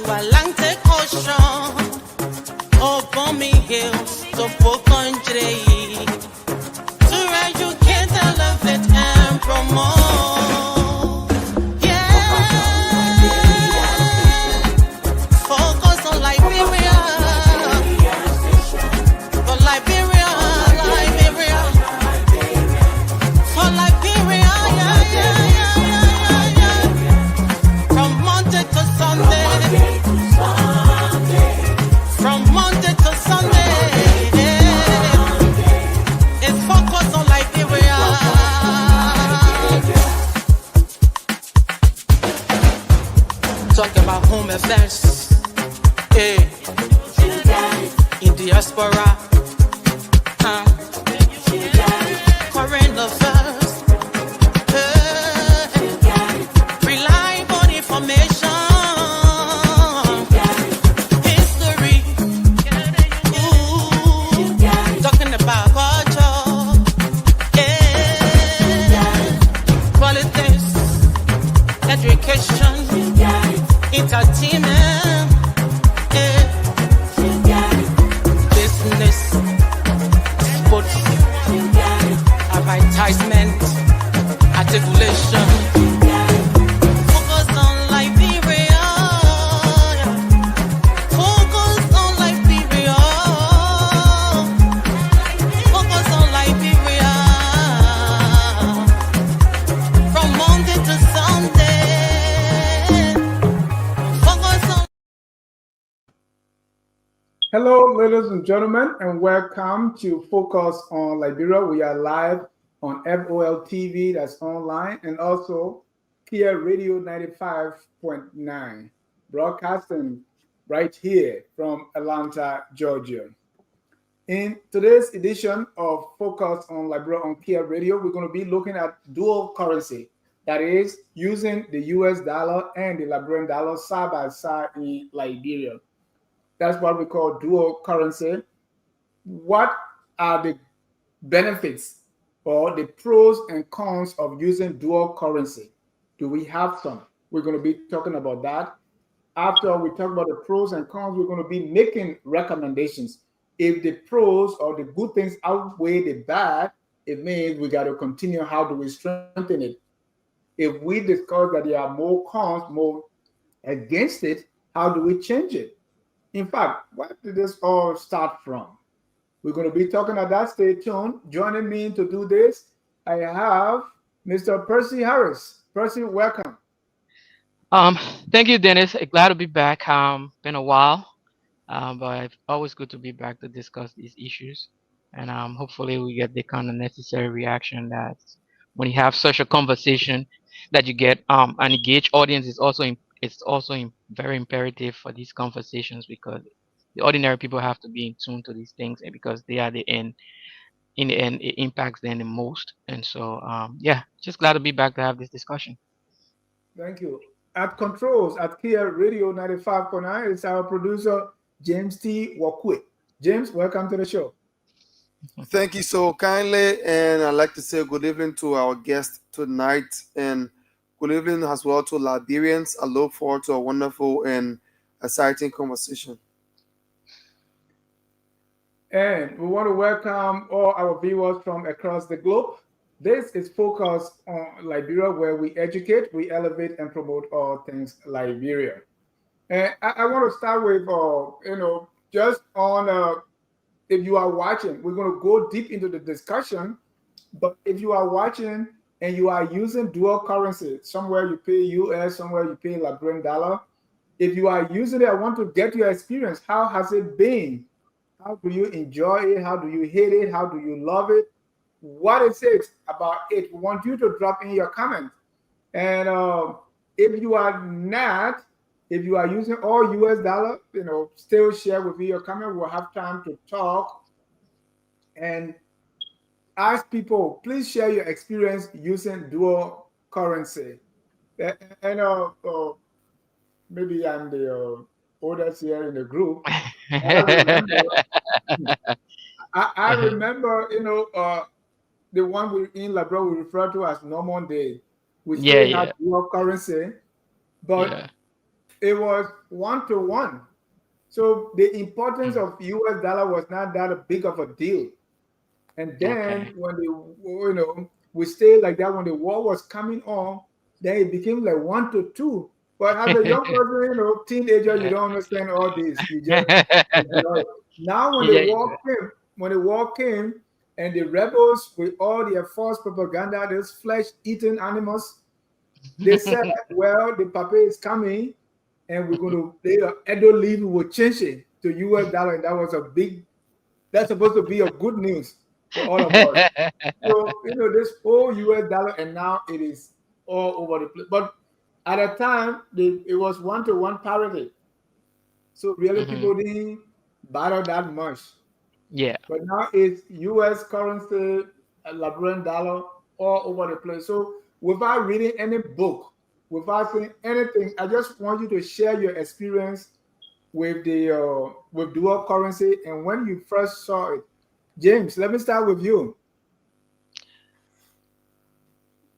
Atlantic Ocean, upon me hills, so for country, to educate, elevate, and promote. Yeah, focus on Liberia, for Liberia, Liberia, for Liberia, yeah, yeah, yeah, yeah, yeah. From Monday to Sunday. From Monday to Sunday, it's focus on Liberia. Talk about home affairs, in diaspora, current affairs, reliable information. Education, entertainment, business, sports, advertisement, articulation. Focus on Liberia. Focus on Liberia. Focus on Liberia. From Monday to Sunday. Hello, ladies and gentlemen, and welcome to Focus on Liberia. We are live on FOL TV, that's online, and also Kear Radio 95.9, broadcasting right here from Atlanta, Georgia. In today's edition of Focus on Liberia on Kear Radio, we're going to be looking at dual currency, that is, using the US dollar and the Liberian dollar side by side in Liberia. That's what we call dual currency. What are the benefits or the pros and cons of using dual currency? Do we have some? We're going to be talking about that. After we talk about the pros and cons, we're going to be making recommendations. If the pros or the good things outweigh the bad, it means we got to continue. How do we strengthen it? If we discover that there are more cons, more against it, how do we change it? In fact, where did this all start from? We're going to be talking about that. Stay tuned. Joining me to do this, I have Mr. Percy Harris. Percy, welcome. Thank you, Dennis. Glad to be back. Been a while, but it's always good to be back to discuss these issues, and hopefully we get the kind of necessary reaction that when you have such a conversation that you get an engaged audience is also very imperative for these conversations because the ordinary people have to be in tune to these things and because they are in the end it impacts them the most. And so yeah, just glad to be back to have this discussion. Thank you. At controls at Kear Radio 95.9, it's our producer James T. Wakwe. James, welcome to the show. Thank you so kindly, and I'd like to say good evening to our guest tonight, and good evening as well to Liberians. I look forward to a wonderful and exciting conversation. And we want to welcome all our viewers from across the globe. This is Focus on Liberia, where we educate, we elevate, and promote all things Liberia. And I want to start with, just on, if you are watching, we're going to go deep into the discussion. But if you are watching and you are using dual currency, somewhere you pay US, somewhere you pay Liberian dollar. If you are using it, I want to get your experience. How has it been? How do you enjoy it? How do you hate it? How do you love it? What is it about it? We want you to drop in your comments. And if you are not, if you are using all US dollar, still share with me your comment. We'll have time to talk and ask people, please share your experience using dual currency. And maybe I'm the oldest here in the group. I remember, the one in Liberia we refer to as normal day. We still have dual currency, but it was 1 to 1. So the importance Mm. of US dollar was not that big of a deal. And then Okay. when we stayed like that when the war was coming on, then it became like 1 to 2. But as a young person, teenager, you don't understand all this. You just enjoy it. Now when the Yeah. war came, and the rebels with all their false propaganda, those flesh-eating animals, they said, well, the papa is coming and we're going to pay Edo leave will change it to US dollar. And that's supposed to be a good news for all of us. So, this whole US dollar, and now it is all over the place. But at a time, it was 1 to 1 parity. So really Mhm. people didn't bother that much. Yeah. But now it's US currency, Liberian dollar all over the place. So without reading any book, without saying anything, I just want you to share your experience with the with dual currency and when you first saw it. James, let me start with you.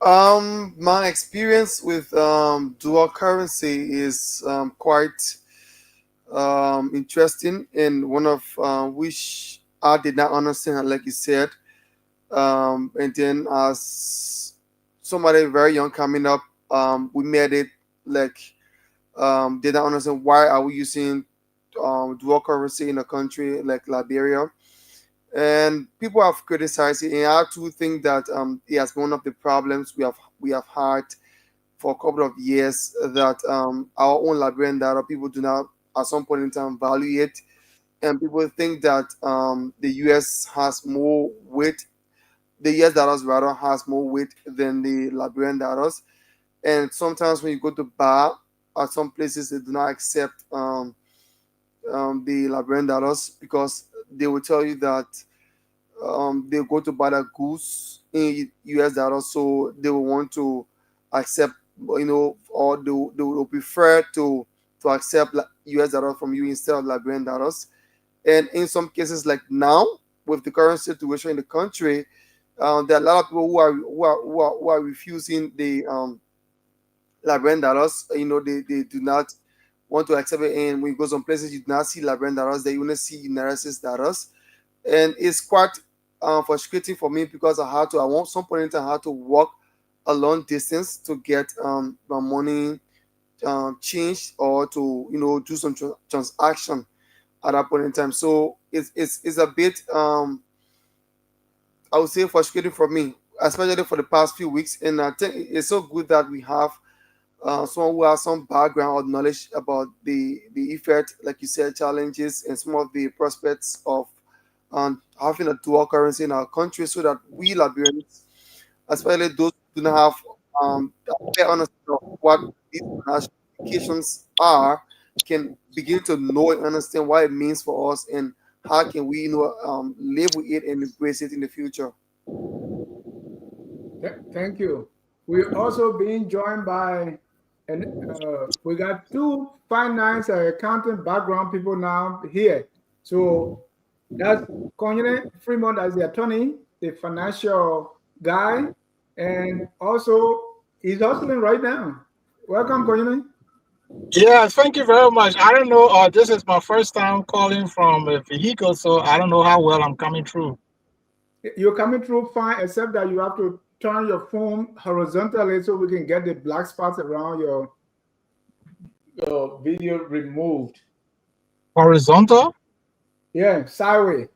My experience with dual currency is quite interesting, and one of which I did not understand, like you said. And then as somebody very young coming up, we made it like did not understand why are we using dual currency in a country like Liberia, and people have criticized it. And I too think that it has been one of the problems we have had for a couple of years, that our own Liberian data people do not at some point in time value it, and people think that the US has more weight. The US dollars rather has more weight than the Liberian dollars, and sometimes when you go to bar at some places they do not accept the Liberian dollars because they will tell you that they go to buy the goods in US dollars, so they will want to accept, or they will prefer to accept US dollars from you instead of Liberian dollars. And in some cases, like now with the current situation in the country, there are a lot of people who are refusing the Liberian dollars. They do not want to accept it. And when you go some places, you do not see Liberian dollars. They only see United States dollars, and it's quite frustrating for me because I want some point in time I had to walk a long distance to get my money changed, or to do some transaction at that point in time. So it's a bit I would say frustrating for me, especially for the past few weeks. And I think it's so good that we have someone who has some background or knowledge about the effect, like you said, challenges and some of the prospects of having a dual currency in our country, so that we Liberians, especially those who do not have a fair understanding of what these financial implications are, can begin to know and understand what it means for us, and how can we live with it and embrace it in the future. Thank you. We're also being joined by, and we got two finance accounting background people now here. So that's Konyene Fremont as the attorney, the financial guy, and also he's hustling right now. Welcome, Konyene. Yeah, thank you very much. I don't know. This is my first time calling from a vehicle, so I don't know how well I'm coming through. You're coming through fine, except that you have to turn your phone horizontally so we can get the black spots around your video removed. Horizontal? Yeah, sideways.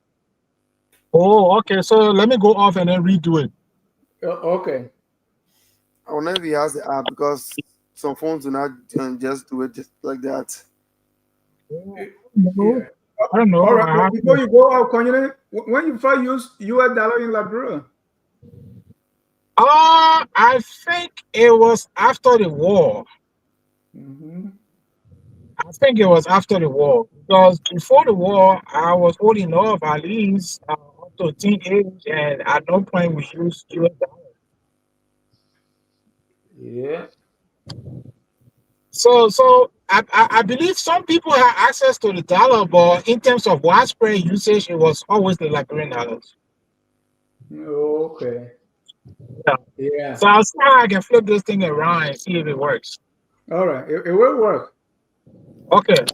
Oh, okay. So let me go off and then redo it. Okay. I wonder if he has the app, because some phones do not just do it just like that. Oh, Yeah. no, I don't All know. right. I But have before to. you go out, Konyene, when you first use US dollar in Liberia? I think it was after the war. Hmm. I think it was after the war because before the war, I was old enough, at least up to teenage, and at no point we used US dollars. Yeah. So I believe some people have access to the dollar, but in terms of widespread usage, it was always the Liberian dollars. Okay. Yeah. Yeah. So I'll see how I can flip this thing around and see if it works. All right. It will work. Okay.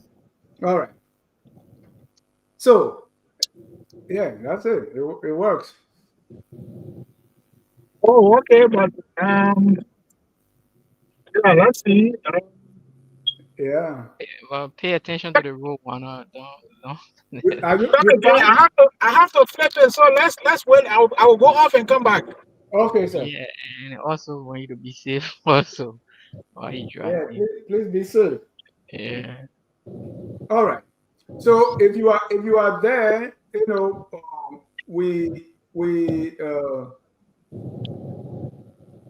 All right. So yeah, that's it. It works. Oh, okay, but yeah, let's see. Yeah. Well, pay attention to the rule, one. Don't. Are you Okay, Jenny, fine? I have to flip it. So let's wait. I will go off and come back. Okay, sir. Yeah, and also want you to be safe also while you Yeah, driving. please be safe. Yeah. All right. So if you are there,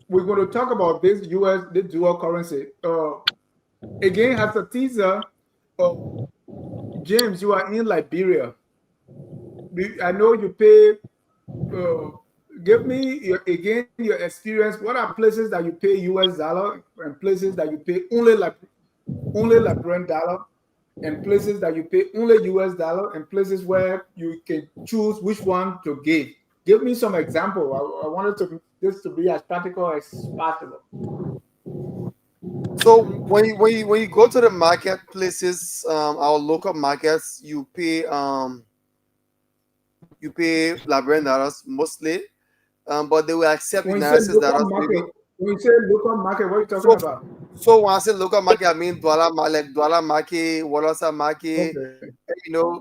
we're going to talk about this U.S. the dual currency. Again, as a teaser, uh, James, you are in Liberia. I know you pay. Uh, Give me again your experience. What are places that you pay U.S. dollar and places that you pay only Liberian dollar, and places that you pay only US dollar, and places where you can choose which one to give. Give me some example. I wanted this to be as practical as possible. So when you go to the marketplaces, our local markets, you pay Liberian dollars mostly, but they will accept When you say United States local dollars market, maybe. when you say local market, what are you talking So about? so when I say local market, I mean like Douala market, Wolosa market, Okay.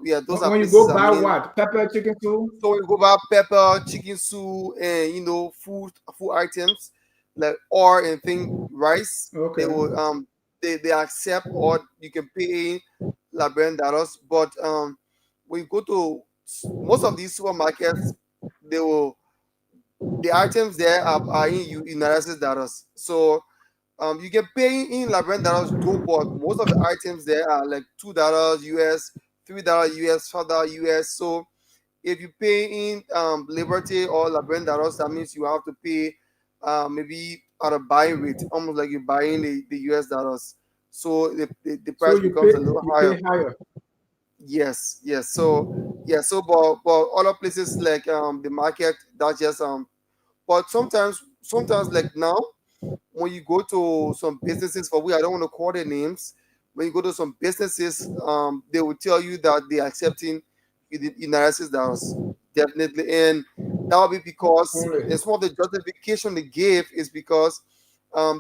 yeah, those are When you places go I buy mean. what? Pepper, chicken soup? So you go buy pepper, chicken soup, and food items like oil and thing rice. They Okay. will they accept, or you can pay in Liberian dollars. But when you go to most of these supermarkets, they will the items there are in United States dollars. So you can pay in Liberian dollars too, but most of the items there are like $2 US, $3 US, $5 US. So if you pay in Liberty or Liberian dollars, that means you have to pay maybe at a buying rate, almost like you're buying the US dollars. So the So price becomes a little you higher. pay higher. Yes, yes. So yeah, so but other places like the market, that's just but sometimes like now when you go to some businesses, for we I don't want to call their names. When you go to some businesses, they will tell you that they are accepting United States dollars, definitely, and that will be because, Only. and some of the justification they gave is because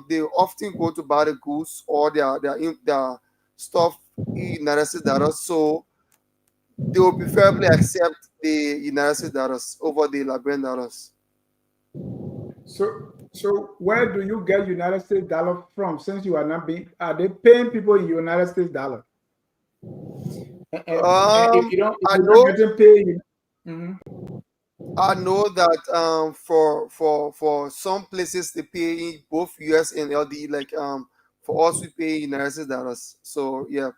they often go to buy the goods or their stuff in United States dollars, so they will preferably accept the United States dollars over the Liberian dollars. So where do you get United States dollar from? Since you are not being, are they paying people in United States dollar? And Um, if I you're not know getting paid, mhm. I know that for some places they pay in both US and LD. Like for us we pay United States dollars. So yeah.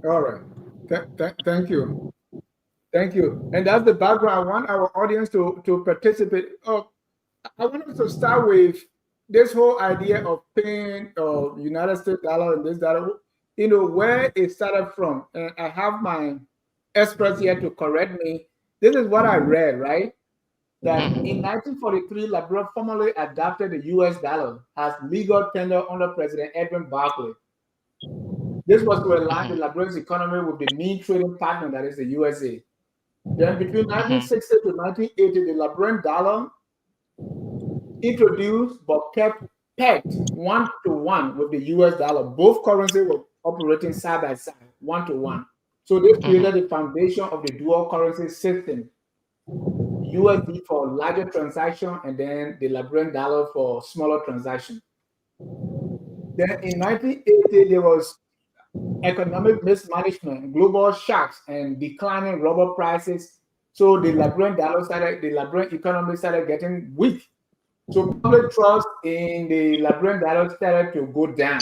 All right. Thank you. Thank you. And that's the background. I want our audience to participate. Oh, I want us to start with this whole idea of paying United States dollar and this dollar. Where it started from. And I have my experts here to correct me. This is what I read, right? That in Mhm. 1943, Liberia formally adopted the US dollar as legal tender under President Edwin Barclay. This was to align the Mhm. Liberian's economy with the main trading partner, that is the USA. Then between Mhm. 1960 to 1980, the Liberian dollar introduced but kept pegged 1 to 1 with the US dollar. Both currencies were operating side by side, 1 to 1. So this Mhm. created the foundation of the dual currency system. USD for larger transaction and then the Liberian dollar for smaller transaction. Then in 1980, there was economic mismanagement, global shocks, and declining rubber prices. So the Liberian economy started getting weak. So public trust in the Liberian dollar started to go down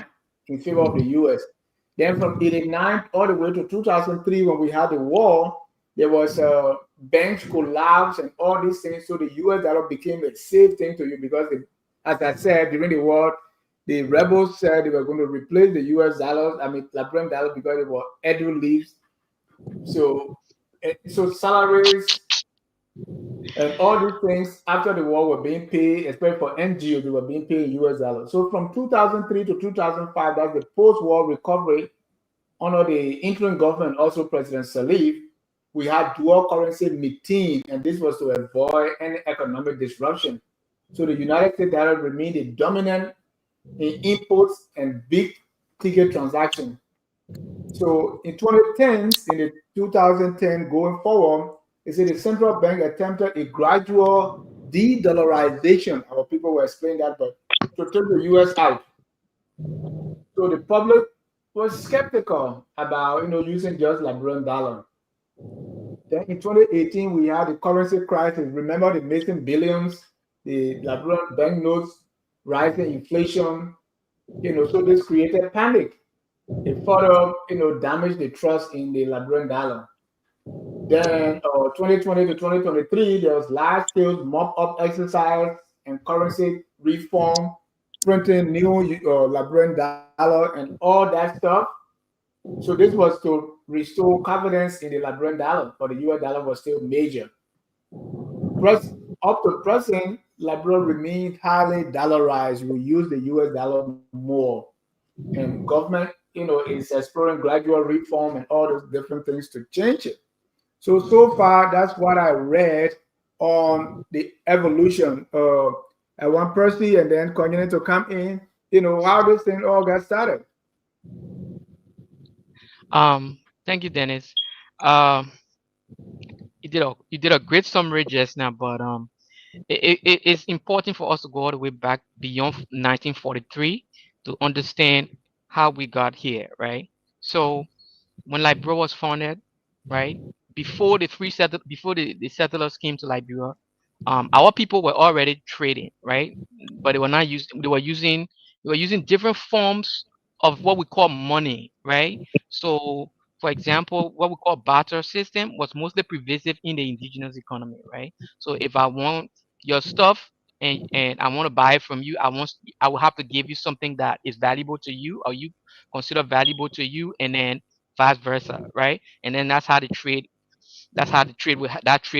in favor of the US. Then from 89 all the way to 2003, when we had the war, there was a bank collapse and all these things. So the US dollar became a safe thing to you because, as I said, during the war, the rebels said they were going to replace the US dollar, I mean, Liberian dollar, because it was Edu leaves. So, so salaries And all these things after the war were being paid, especially for NGOs, they were being paid in US dollars. So from 2003 to 2005, that's the post-war recovery under the interim government, also President Salif, we had dual currency meeting, and this was to avoid any economic disruption. So the United States dollar remained the dominant in imports and big ticket transactions. So in 2010s, in the 2010 going forward, is it the central bank attempted a gradual de-dollarization. Our people were explaining that, but to take the US out. So the public was skeptical about using just Liberian dollar. Then in 2018 we had the currency crisis. Remember the missing billions, the Liberian banknotes, rising inflation. So this created panic. It further damaged the trust in the Liberian dollar. Then 2020 to 2023 there was large scale mop up exercise and currency reform, printing new Liberian dollar and all that stuff. So this was to restore confidence in the Liberian dollar, but the US dollar was still major. Press, Up to present, Liberia remained highly dollarized. We use the US dollar more. And government, is exploring gradual reform and all those different things to change it. So far, that's what I read on the evolution. I want Percy and then continue to come in, how this thing all got started. Thank you, Dennis. Um, you did a great summary just now, but it's important for us to go all the way back beyond 1943 to understand how we got here, right? So when Liberia was founded, right, before the settlers came to Liberia, our people were already trading, right? But they were not using they were using different forms of what we call money, right? So for example, what we call barter system was mostly pervasive in the indigenous economy, right? So if I want your stuff and I want to buy it from you, I will have to give you something that is valuable to you or you consider valuable to you, and then vice versa, right? And then that's how that trade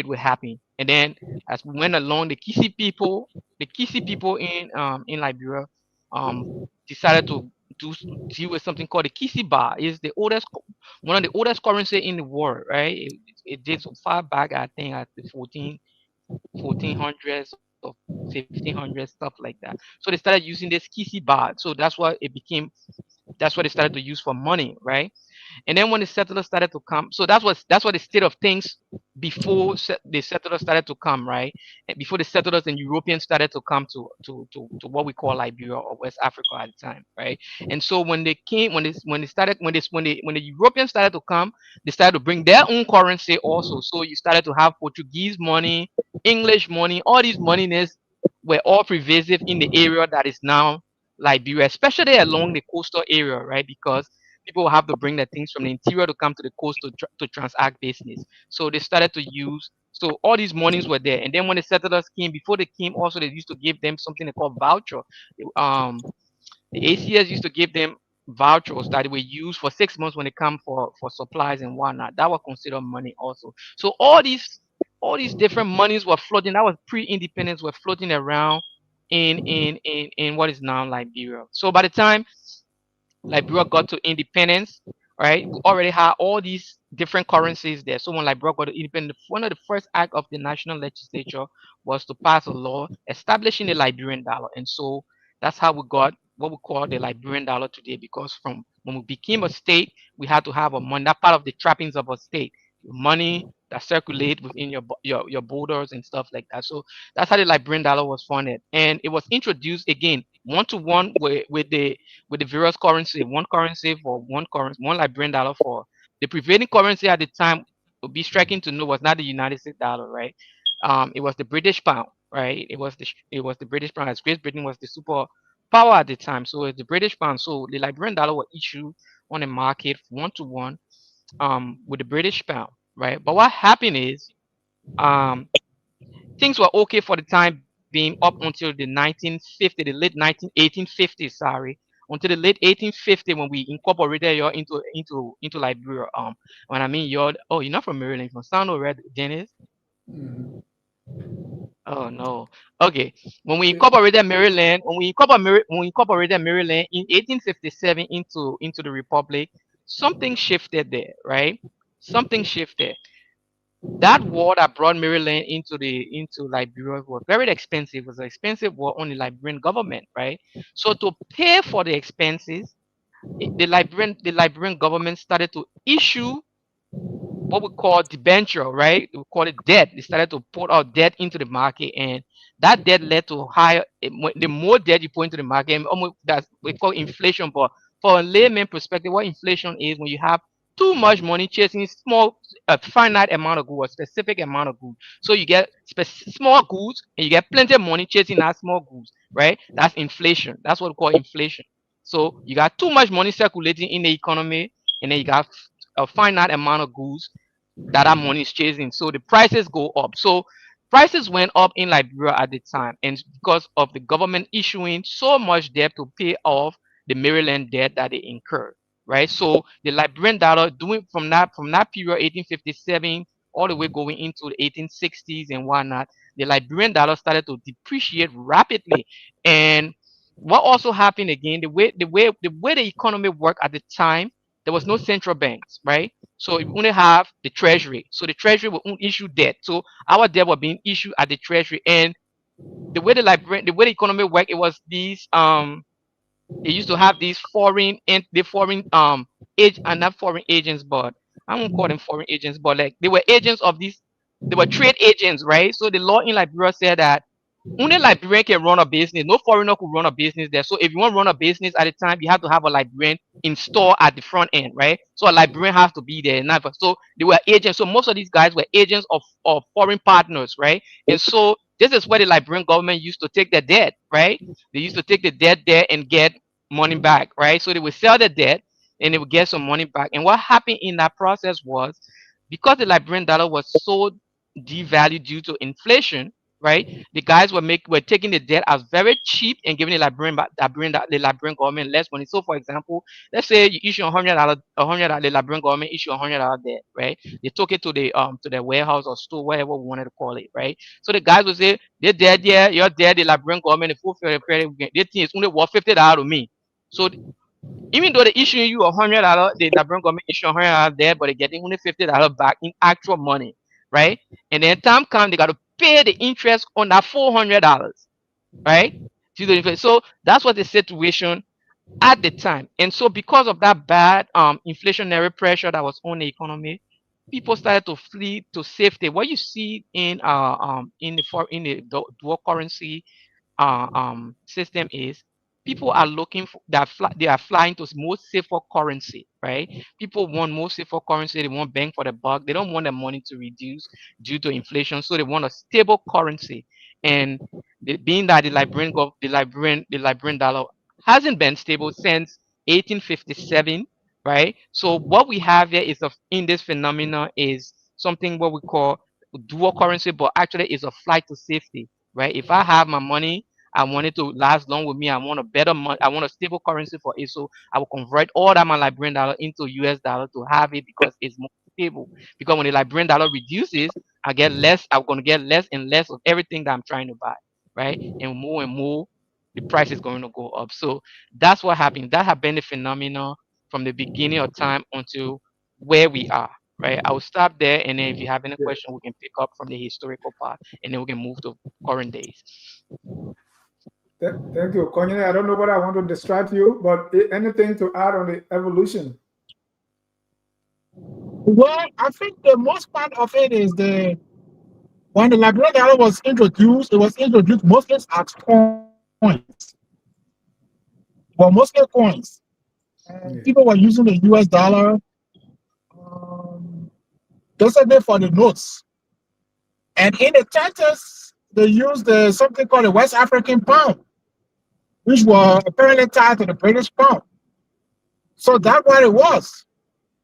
would happen. And then as we went along, the Kisi people in Liberia um decided to do deal with something called the Kisi bar. Is the one of the oldest currency in the world, right? It did so far back, I think, at the 1400s or 1500s, stuff like that. So they started using this Kisi bar. So that's what they started to use for money, right? And then when the settlers started to come, so that's what the state of things before the settlers started to come, right? And before the settlers and Europeans started to come to what we call Liberia or West Africa at the time, right? And so when they came, when they started, when the Europeans started to come, they started to bring their own currency also. So you started to have Portuguese money, English money, all these moneyness were all pervasive in the area that is now Liberia, especially along the coastal area, right? Because people will have to bring their things from the interior to come to the coast to transact business. So they started to use, so all these monies were there. And then when the settlers came, before they came, also they used to give them something they call voucher. Um, the ACS used to give them vouchers that were used for 6 months when they come for supplies and whatnot. That was considered money also. So all these different monies were floating. That was pre-independence, were floating around in what is now Liberia. So by the time Liberia got to independence, right? We already had all these different currencies there. So when Liberia got to independence, one of the first act of the national legislature was to pass a law establishing the Liberian dollar. And so that's how we got what we call the Liberian dollar today. Because from when we became a state, we had to have a money. That part of the trappings of a state, money that circulate within your borders and stuff like that. So that's how the Liberian dollar was funded, and it was introduced again one to one with the various currency, one currency for one currency, one Liberian dollar for the prevailing currency at the time. Would be striking to know was not the United States dollar, right? It was the British pound, right? It was the British pound, as Great Britain was the super power at the time. So it's the British pound. So the Liberian dollar was issued on the market one to one with the British pound, right? But what happened is um things were okay for the time being up until the 1950, the late 1850s, sorry, until the late 1850 when we incorporated your into Liberia. When I mean you're not from Maryland, you're from San Red, Dennis. Mhm. Oh no. Okay. When we incorporated Maryland, when we incorporated Maryland in 1857 into the Republic, something shifted there, right? Something shifted. That war that brought Maryland into Liberia was very expensive. It was an expensive war on the Liberian government, right? So to pay for the expenses, the Liberian government started to issue what we call debenture, right? We call it debt. They started to put out debt into the market, and that debt led to higher. The more debt you put into the market, and almost that's we call inflation. But for a layman perspective, what inflation is when you have too much money chasing a finite amount of goods, a specific amount of goods. So you get small goods, and you get plenty of money chasing that small goods, right? That's inflation. That's what we call inflation. So you got too much money circulating in the economy, and then you got a finite amount of goods that money is chasing. So the prices go up. So prices went up in Liberia at the time, and because of the government issuing so much debt to pay off the Maryland debt that they incurred. Right. So the Liberian dollar doing from that period, 1857, all the way going into the 1860s and whatnot, the Liberian dollar started to depreciate rapidly. And what also happened again, the way the economy worked at the time, there was no central banks, right? So we only have the treasury. So the treasury will only issue debt. So our debt was being issued at the treasury. And the way the economy worked, it was these they used to have these foreign and the foreign age and not foreign agents, but I won't call them foreign agents, but like they were agents of these, they were trade agents, right? So the law in Liberia said that only Liberian can run a business. No foreigner could run a business there. So if you want to run a business at a time, you have to have a Liberian installed at the front end, right? So a Liberian has to be there. So they were agents. So most of these guys were agents of foreign partners, right? And so this is where the Liberian government used to take their debt, right? They used to take the debt there and get money back, right? So they would sell the debt and they would get some money back. And what happened in that process was because the Liberian dollar was so devalued due to inflation, right? The guys were taking the debt as very cheap and giving the Liberian government less money. So, for example, let's say you issue $100, the Liberian government issue $100 debt, right? They took it to the warehouse or store, whatever we wanted to call it, right? So the guys would say, "They're dead, yeah, you're dead." The Liberian government, the full fair credit, they think it's only worth $50 to me. So even though they issuing you $100, the Liberian government issue $100 there, but they're getting only $50 back in actual money, right? And then time comes, they got to pay the interest on that $400, right? So that's what the situation at the time. And so because of that bad inflationary pressure that was on the economy, people started to flee to safety. What you see in the dual currency system is people are looking for they are flying to more safer currency, right? People want more safer currency. They want bang for the buck. They don't want their money to reduce due to inflation, so they want a stable currency. And being that the Liberian dollar hasn't been stable since 1857, right? So what we have here in this phenomena is something what we call dual currency, but actually is a flight to safety, right? If I have my money, I want it to last long with me. I want a better money. I want a stable currency for it. So I will convert all that my Liberian dollar into US dollar to have it because it's more stable. Because when the Liberian dollar reduces, I get less. I'm going to get less and less of everything that I'm trying to buy, right? And more, the price is going to go up. So that's what happened. That has been the phenomenon from the beginning of time until where we are, right? I will stop there, and then if you have any Yeah. question, we can pick up from the historical part, and then we can move to current days. Thank you, Konyene. I don't know what I want to distract you, but anything to add on the evolution? Well, I think the most part of it is the when the Liberian dollar was introduced, it was introduced mostly as coins. Well, mostly coins. And Yeah. people were using the US dollar um, basically for the notes. And in the churches, they used something called the West African pound, which were apparently tied to the British pound. So that's what it was.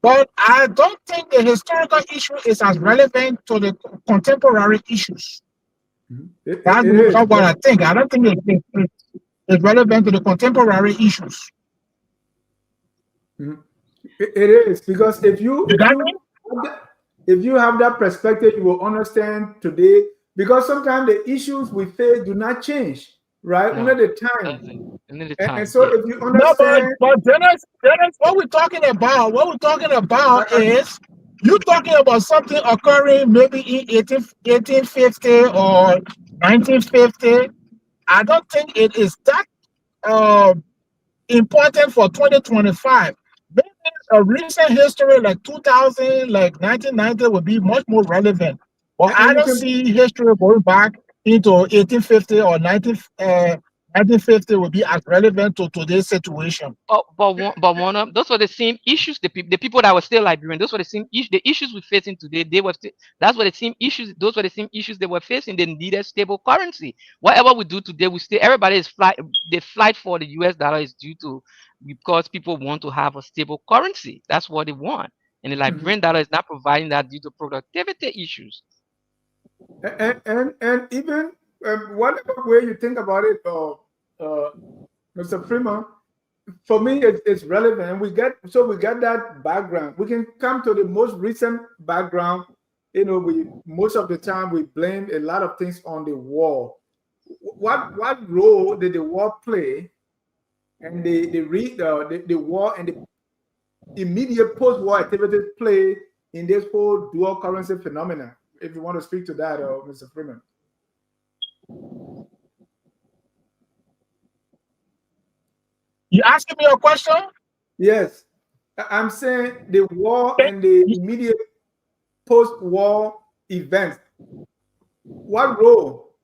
But I don't think the historical issue is as relevant to the contemporary issues. That's It is. what I think. I don't think it's relevant to the contemporary issues. Mhm. It is because if you You if got you me? have that- if you have that perspective, you will understand today because sometimes the issues we face do not change, right? No, Under the that's time. it. Another And time. so Yeah. if you No, understand, but Dennis, what we're talking I, about I, is you talking about something occurring maybe in 1850 or 1950. I don't think it is that uh, important for 2025. Maybe a recent history like 2000, like 1990 would be much more relevant. But I and you don't can, see history going back into 1850 or 1950 would be as relevant to today's situation. But one of those were the same issues. The people that were still Liberian, those were the same the issues we're facing today. They were still, that's what the same issues. Those were the same issues they were facing. They needed stable currency. Whatever we do today, we still everybody is flight. The flight for the U.S. dollar is due to because people want to have a stable currency. That's what they want, and the mhm. Liberian dollar is not providing that due to productivity issues. And even whatever way you think about it, uh, Mr. Freeman, for me it's relevant. We get that background. We can come to the most recent background. You know, we most of the time we blame a lot of things on the war. What role did the war play and the war and the immediate post-war activities play in this whole dual currency phenomena? If you want to speak to that, Mr. Freeman. You asking me a question? Yes, I'm saying the war Okay. and the immediate post-war events. What role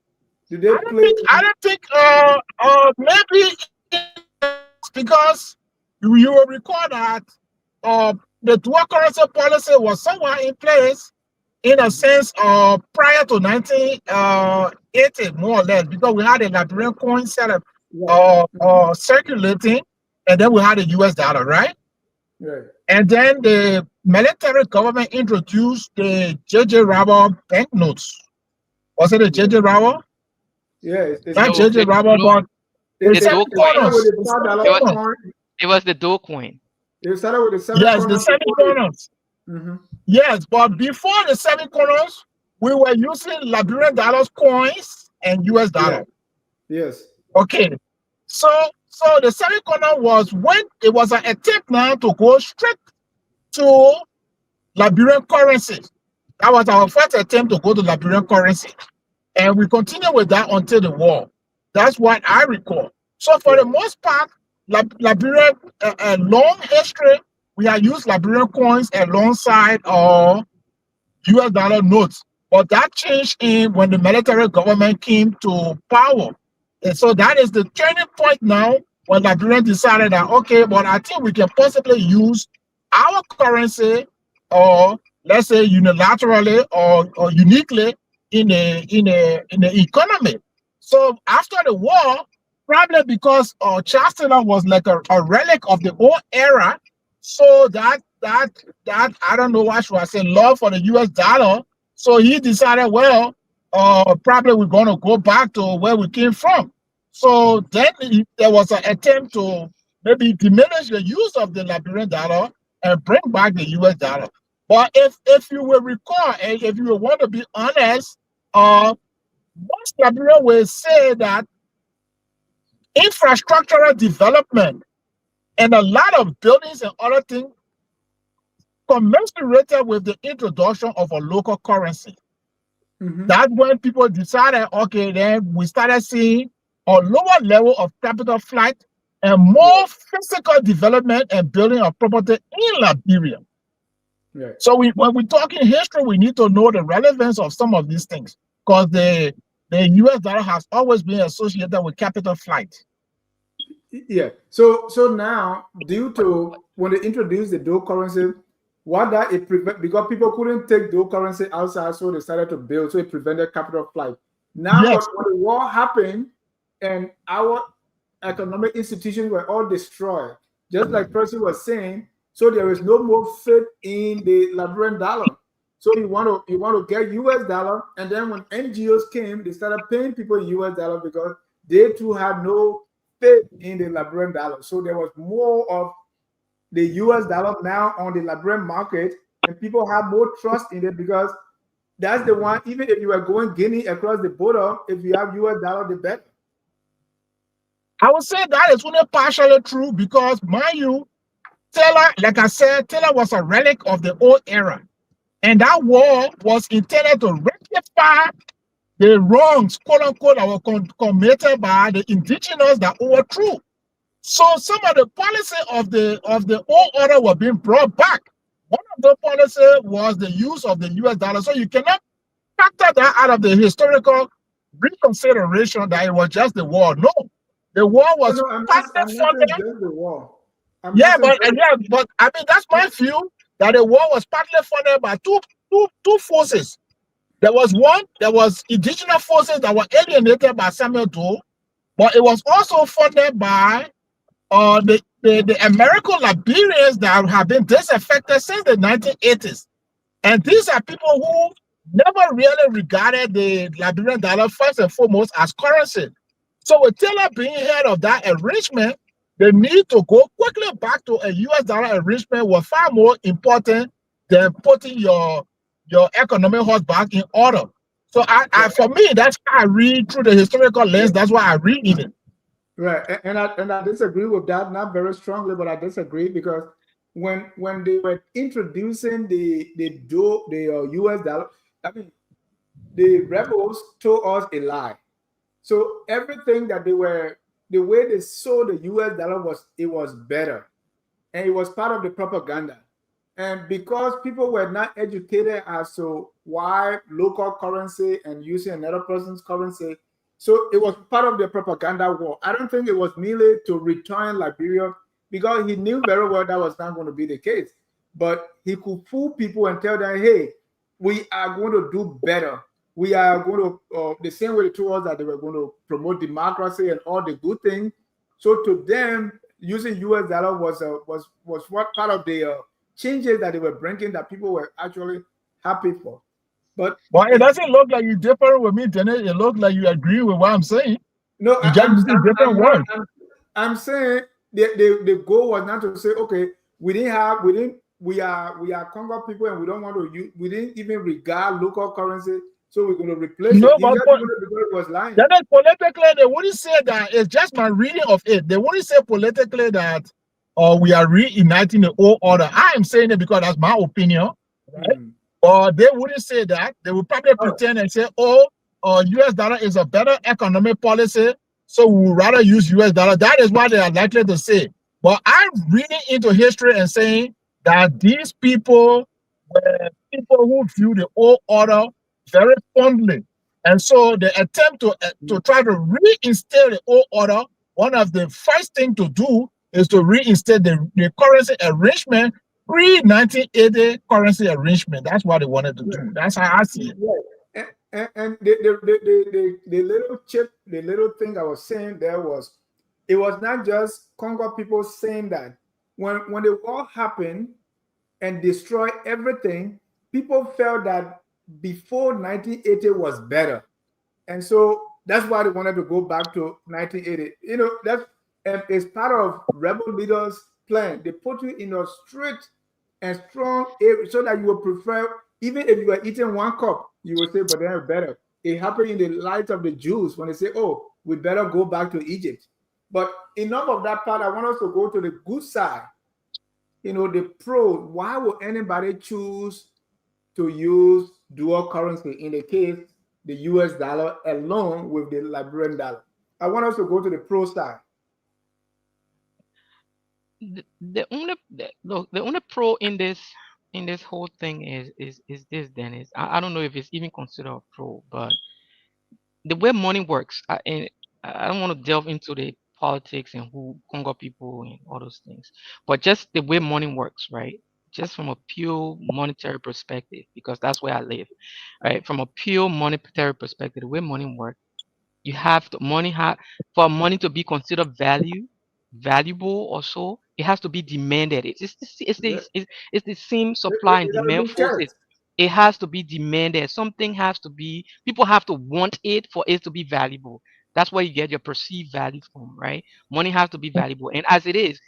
do they play? I don't think maybe because you will recall that the dual currency policy was somewhere in place in a sense prior to 1980, more or less, because we had a Liberian coin set up Right, circulating, and then we had the US dollar, right? right. And then the military government introduced the JJ Rubber banknotes. Was it the Yeah, JJ Rubber? yeah. Not No, JJ Rubber, but the the It dough seven coin. started with corners. the The five seven dollar It was corners. coin. it was the dough coin. It started with the seven Yes, the corners seven before it. corners. Mhm. Yes, but before the seven corners, we were using Liberian dollars coins and US Yeah. dollar. Yes. Okay. So the seven corner was when it was an attempt now to go straight to Liberian currency. That was our first attempt to go to Liberian currency. And we continued with that until the war. That's what I recall. So for the Right. most part, Liberian long history, we have used Liberian coins alongside US dollar notes. But that changed in when the military government came to power. And so that is the turning point now when Liberia decided that, okay, but I think we can possibly use our currency or let's say unilaterally or uniquely in the economy. So after the war, probably because Chancellor was like a relic of the old era, so that I don't know what should I say, love for the US dollar. So he decided, well, probably we're going to go back to where we came from. So then there was an attempt to maybe diminish the use of the Liberian dollar and bring back the US dollar. But if you will recall, and if you will want to be honest, most Liberians will say that infrastructural development and a lot of buildings and other things commensurated with the introduction of a local currency. Mhm. That's when people decided, okay, then we started seeing a lower level of capital flight and Yeah. more physical development and building of property in Liberia. Right. So when we talk in history, we need to know the relevance of some of these things because the US dollar has always been associated with capital flight. Yeah. So now, due to when they introduced the dual currency, what that it prevent because people couldn't take dual currency outside, so they started to build, so it prevented capital flight. Now, but Yes, when the war happened and our economic institutions were all destroyed, just like Percy was saying, so there is no more faith in the Liberian dollar. So you want to get US dollar, and then when NGOs came, they started paying people in US dollar because they too had no faith in the Liberian dollar. So there was more of the US dollar now on the Liberian market, and people have more trust in it because That's the one. Even if you are going Guinea across the border, if you have US dollar, the better. I would say that is only partially true because, mind you, Taylor, like I said, Taylor was a relic of the old era. And that war was intended to rectify the wrongs, quote unquote, that were committed by the indigenous that overthrew. So some of the policy of the old order were being brought back. One of the policy was the use of the US dollar. So you cannot factor that out of the historical reconsideration that it was just the war. No, the war No, was no, I'm not. partly I'm not saying funded. just the war. I'm not Yeah, saying just. but I mean that's my view that the war was partly funded by two forces. There was one, there was indigenous forces that were alienated by Samuel Doe, but it was also funded by the American Liberians that have been disaffected since the 1980s. And these are people who never really regarded the Liberian dollar first and foremost as currency. So with Taylor being head of that arrangement, the need to go quickly back to a US dollar arrangement was far more important than putting your economic horse back in order. So Right, for me, that's how I read through the historical lens. That's why I read it. right. And I disagree with that, not very strongly, but I disagree because when they were introducing the US dollar, I mean the rebels told us a lie. So everything that they were, the way they sold the US dollar was, it was better, and it was part of the propaganda. And because people were not educated as to why local currency and using another person's currency, so it was part of the propaganda war. I don't think it was merely to return Liberia, because he knew very well that was not going to be the case. But he could fool people and tell them, hey, we are going to do better. We are going to, the same way they told us that they were going to promote democracy and all the good things. So to them, using US dollar was what part of the changes that they were bringing that people were actually happy for. But Well, it doesn't look like you differ with me, Dennis. It looks like you agree with what I'm saying. no, You just using different I'm not. words. I'm saying the goal was not to say, okay, we are Congo people and we don't want to use, we didn't even regard local currency, so we're going to replace it. No, He but just did it because it was lying. Dennis, politically, they wouldn't say that. It's just my reading of it. They wouldn't say politically that we are reuniting the old order. I am saying it because that's my opinion, right? Hmm. Or they wouldn't say that. They would probably Oh, pretend and say, oh, US dollar is a better economic policy, so we would rather use US dollar. That is what they are likely to say. But I'm reading into history and saying that these people were people who view the old order very fondly. And so the attempt to try to reinstate the old order, one of the first things to do is to reinstate the currency arrangement pre-1980 currency arrangement. That's what they wanted to yeah, do. That's how I see it. yeah. And the little chip, the little thing I was saying there was, it was not just Congo people saying that. When the war happened and destroyed everything, people felt that before 1980 was better. And so that's why they wanted to go back to 1980. You know, that's it's part of rebel leaders' plan. They put you in a strict and strong area so that you will prefer, even if you are eating one cup, you will say, but they're better. It happened in the light of the Jews when they say, oh, we better go back to Egypt. But enough of that part. I want us to go to the good side. You know, the pro. Why would anybody choose to use dual currency in the case the US dollar alone with the Liberian dollar? I want us to go to the pro side. The only pro in this whole thing is this, Dennis. I don't know if it's even considered a pro, but the way money works, and I don't want to delve into the politics and who Congo people and all those things, but just the way money works, right? Just from a pure monetary perspective, because that's where I live, right? From a pure monetary perspective, the way money works, you have to for money to be considered valuable or so, it has to be demanded. Yeah. It's the same supply and It gotta demand be checked. forces. It has to be demanded. Something has to be, people have to want it for it to be valuable. That's where you get your perceived value from, right? Money has to be valuable. And as it is,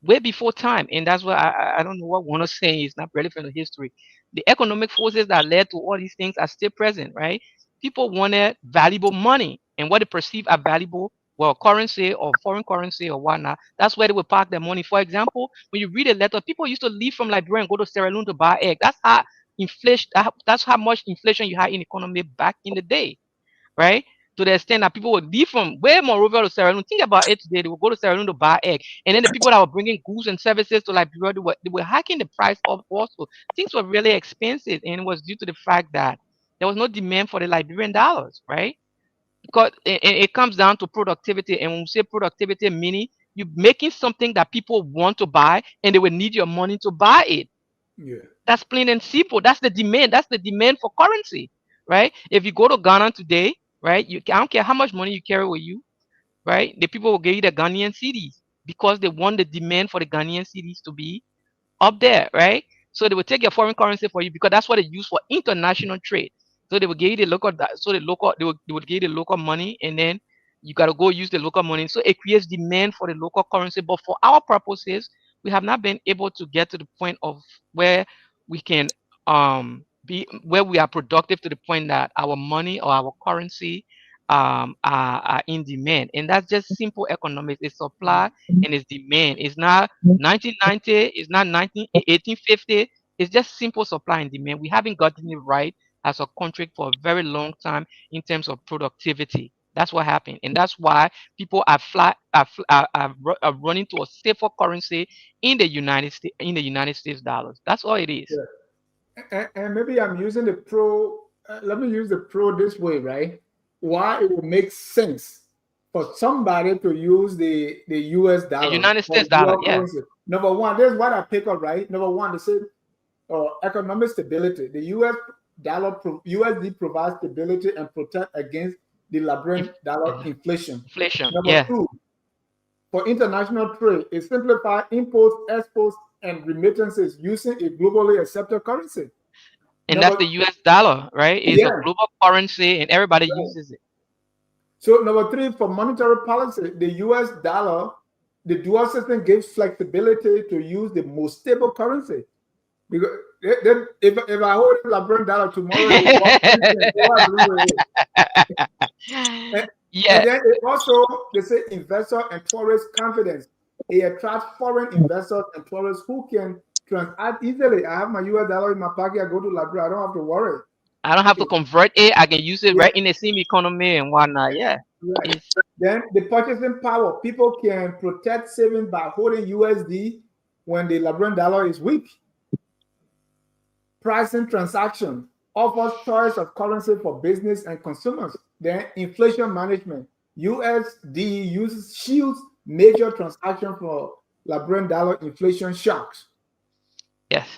way before time. And that's why I don't know what Warner's saying is not relevant to history. The economic forces that led to all these things are still present, right? People wanted valuable money, and what they perceive as valuable, well, currency or foreign currency or whatnot, that's where they would park their money. For example, when you read a letter, people used to leave from Liberia and go to Sierra Leone to buy egg. That's how inflation, that's how much inflation you had in economy back in the day, right? To the extent that people would leave from way moreover to Sierra Leone. Think about it today. They would go to Sierra Leone to buy egg. And then the people that were bringing goods and services to Liberia, they were hiking the price up also. Things were really expensive. And it was due to the fact that there was no demand for the Liberian dollars, right? Because it comes down to productivity. And when we say productivity, meaning you're making something that people want to buy and they will need your money to buy it. Yeah. That's plain and simple. That's the demand. That's the demand for currency, right? If you go to Ghana today, right, I don't care how much money you carry with you, right? The people will give you the Ghanaian cedis because they want the demand for the Ghanaian cedis to be up there, right? So they will take your foreign currency for you because that's what they use for international trade. So they will give you the local, so the local, they would give you the local money, and then you gotta go use the local money. So it creates demand for the local currency. But for our purposes, we have not been able to get to the point of where we can be where we are productive to the point that our money or our currency are in demand. And that's just simple economics. It's supply and it's demand. It's not 1990, it's not 1850. It's just simple supply and demand. We haven't gotten it right as a country for a very long time in terms of productivity. That's what happened, and that's why people are running to a safer currency in the United States dollars. That's all it is. And maybe I'm using the pro. Let me use the pro this way, right? Why it would make sense for somebody to use the U.S. The dollar United or States dollar, dual yeah. currency. Number one, this is what I pick up, right? Number one, they say economic stability. The U.S. USD provides stability and protect against the Liberian dollar Yeah. inflation. Inflation, Number yeah. two, for international trade, it simplifies imports, exports, and remittances using a globally accepted currency. And that's Number the US dollar, right? It's a yeah, global currency and everybody right. uses it. So number three, for monetary policy, the U.S. dollar, the dual system gives flexibility to use the most stable currency. Because if I hold the Liberian dollar tomorrow, it will walk anything. So what I do with it? And, Yeah, and then it also, they say investor and tourist confidence. It attracts foreign investors and tourists who can transact easily. I have my US dollar in my pocket. I go to Liberia. I don't have to worry. I don't have to Okay. convert it. I can use it Yeah. right in the same economy and whatnot. Yeah, Right. it's Then the purchasing power. People can protect savings by holding USD when the Liberian dollar is weak. Pricing transaction offers choice of currency for business and consumers. Then inflation management. USD uses shields major transaction for Liberian dollar inflation shocks. yes.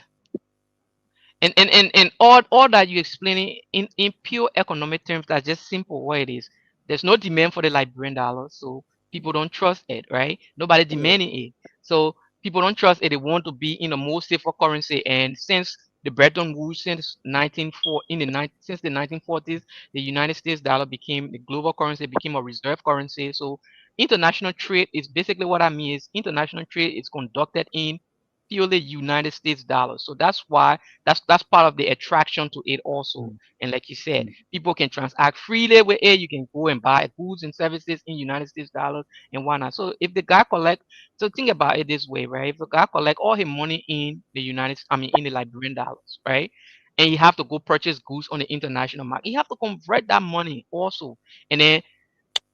And all that you explaining in pure economic terms, that's just simple what it is. There's no demand for the Liberian dollar, so people don't trust it, right? Nobody Yeah. demanding it. So people don't trust it. They want to be in a more safer currency. And since the Bretton Woods since 1940 in the since the 1940s, the United States dollar became the global currency, became a reserve currency. So international trade is basically what I mean is international trade is conducted in purely United States dollars. So that's why that's part of the attraction to it also. And like you said, people can transact freely with it. You can go and buy goods and services in United States dollars and whatnot. So if the guy collect, so think about it this way, right? If the guy collect all his money in the in the Liberian dollars, right? And you have to go purchase goods on the international market. You have to convert that money also. And then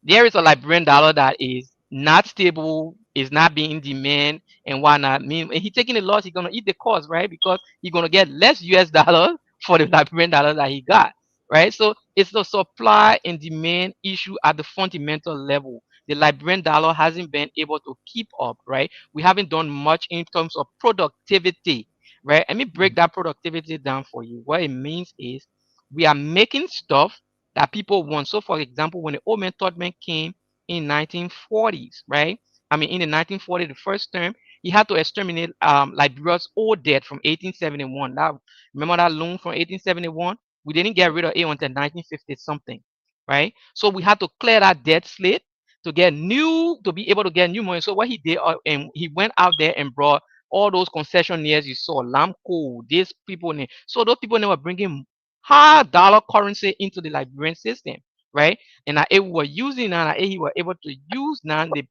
there is a Liberian dollar that is not stable, is not being in demand and whatnot. I mean, he taking a loss, he's gonna eat the cost, right? Because he's gonna get less US dollars for the Liberian dollar that he got, right? So it's the supply and demand issue at the fundamental level. The Liberian dollar hasn't been able to keep up, right? We haven't done much in terms of productivity, right? Let me break that productivity down for you. What it means is we are making stuff that people want. So, for example, when the old man third man came in 1940s, right? I mean, in the 1940s, the first term, he had to exterminate Liberia's old debt from 1871. Now, remember that loan from 1871? We didn't get rid of it until 1950 something, right? So we had to clear that debt slate. to be able to get new money. So what he did, and he went out there and brought all those concessionaires you saw, Lamco, these people. So those people were bringing hard dollar currency into the Liberian system, right? And we were using now, he were able to use now the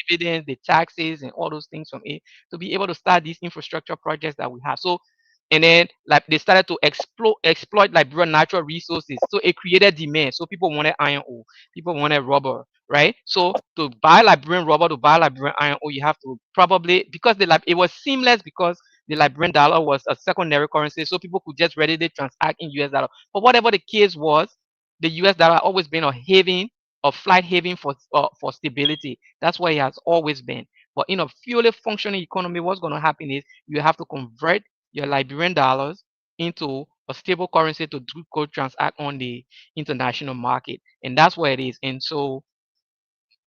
dividends, the taxes, and all those things from it to be able to start these infrastructure projects that we have. So, and then like they started to exploit Liberian natural resources. So it created demand. So people wanted iron ore, people wanted rubber, right? So to buy Liberian rubber, to buy Liberian iron ore, you have to probably, because it was seamless, because the Liberian dollar was a secondary currency, so people could just readily transact in US dollar. But whatever the case was, the US dollar always been a haven, a flight haven for stability. That's why it has always been. But in a purely functioning economy, what's going to happen is you have to convert your Liberian dollars into a stable currency to go transact on the international market, and that's where it is. And so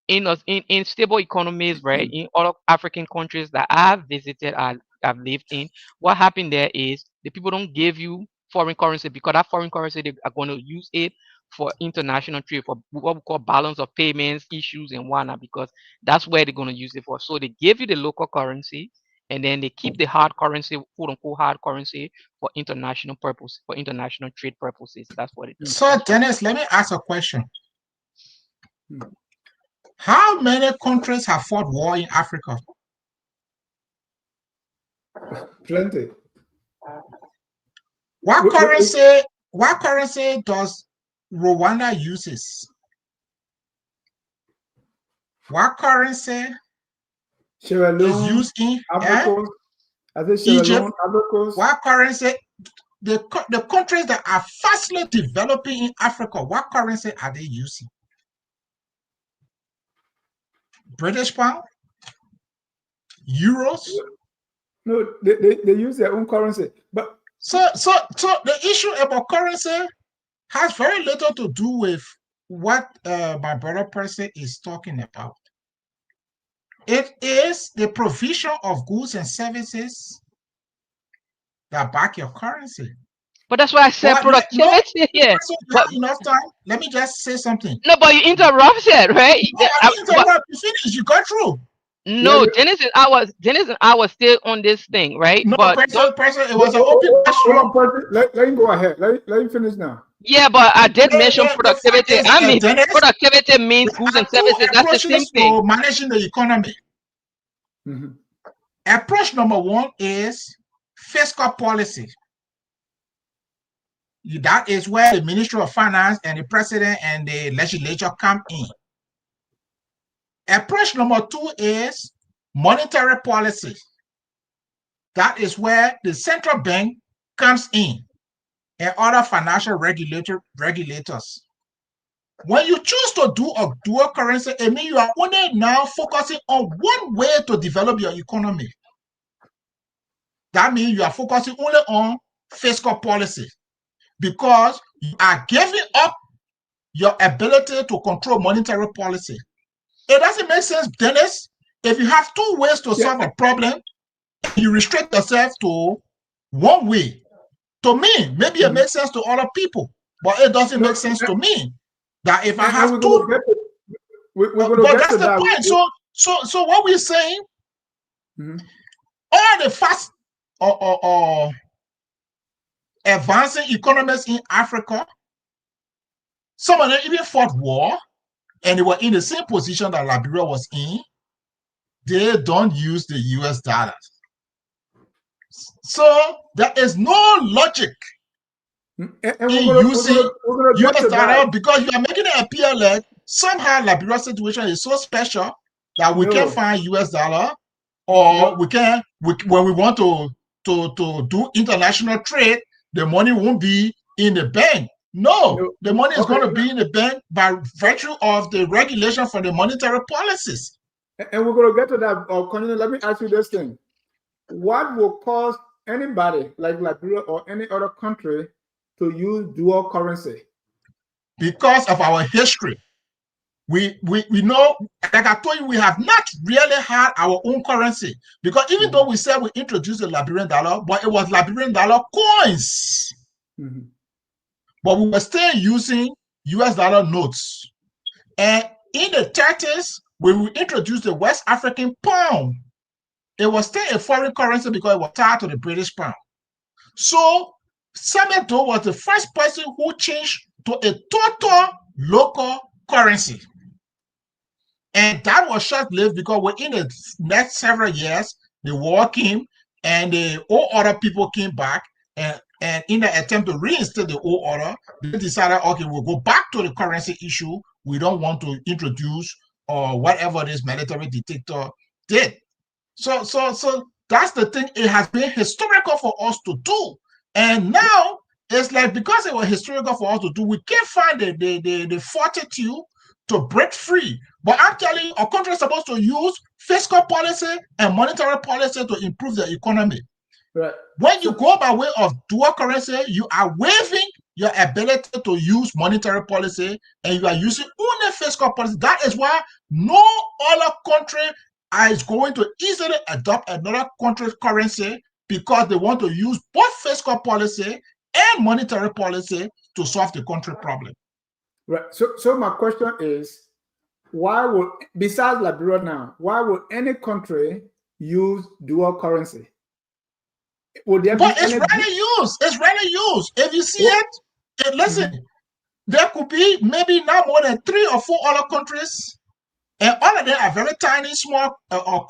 in stable economies, right, in other African countries that I've visited, I've lived in, what happened there is the people don't give you foreign currency, because that foreign currency they are going to use it for international trade, for what we call balance of payments issues and whatnot, because that's where they're going to use it for. So they give you the local currency, and then they keep the hard currency, quote unquote hard currency, for international purpose, for international trade purposes. That's what it is. So, Dennis, let me ask a question. How many countries have fought war in Africa? Plenty. What currency does Rwanda uses? What currency Sierra is Leone, used in Africa. I think Sierra Egypt? Leone, Africa. What currency? The countries that are fastly developing in Africa, what currency are they using? British pound? Euros? No, they use their own currency. But so the issue about currency has very little to do with what my brother Percy is talking about. It is the provision of goods and services that back your currency. But that's why I said productivity here. But enough time. Let me just say something. No, but you interrupted, right? No, I didn't interrupt. You finished. You got through. No, Dennis and I was still on this thing, right? No, but person, it was an open question. Let him go ahead. Let him finish now. Yeah, but I did mention productivity. I mean, productivity means goods and services. That's the same thing. Managing the economy. Mm-hmm. Approach number one is fiscal policy. That is where the Ministry of Finance and the President and the legislature come in. Approach number two is monetary policy. That is where the central bank comes in and other financial regulators. When you choose to do a dual currency, it means you are only now focusing on one way to develop your economy. That means you are focusing only on fiscal policy, because you are giving up your ability to control monetary policy. It doesn't make sense, Dennis, if you have two ways to solve a problem, you restrict yourself to one way. To me, maybe it makes sense to other people, but it doesn't make sense to me. That if I have two, but that's the point. So what we're saying, all the fast or advancing economies in Africa, some of them even fought war, and they were in the same position that Liberia was in. They don't use the US dollar. So there is no logic in using US dollar, because you are making it appear like somehow Liberia's situation is so special that we can find US dollar, or we can, when we want to do international trade, the money won't be in the bank. No, the money is going to be in the bank by virtue of the regulation for the monetary policies. And we're going to get to that. Cornelia, let me ask you this thing. What will cause anybody like Liberia or any other country to use dual currency? Because of our history. We know, like I told you, we have not really had our own currency. Because even though we said we introduced the Liberian dollar, but it was Liberian dollar coins. But we were still using US dollar notes. And In the 30s, when we introduced the West African pound, it was still a foreign currency because it was tied to the British pound. So Samuel Doe was the first person who changed to a total local currency. And that was short-lived because within the next several years, the war came and the old order people came back. And in the attempt to reinstate the old order, they decided, okay, we'll go back to the currency issue. We don't want to introduce or whatever this military dictator did. So that's the thing. It has been historical for us to do. And now it's like because it was historical for us to do, we can't find the fortitude to break free. But I'm telling you, our country is supposed to use fiscal policy and monetary policy to improve the economy. Right. When you go by way of dual currency, you are waiving your ability to use monetary policy and you are using only fiscal policy. That is why no other country is going to easily adopt another country's currency because they want to use both fiscal policy and monetary policy to solve the country problem. Right. So my question is, why would, besides Liberia now, why would any country use dual currency? Would there But be it's any? rarely used. It's rarely used. If you see it, listen, there could be maybe not more than 3 or 4 other countries, and all of them are very tiny, small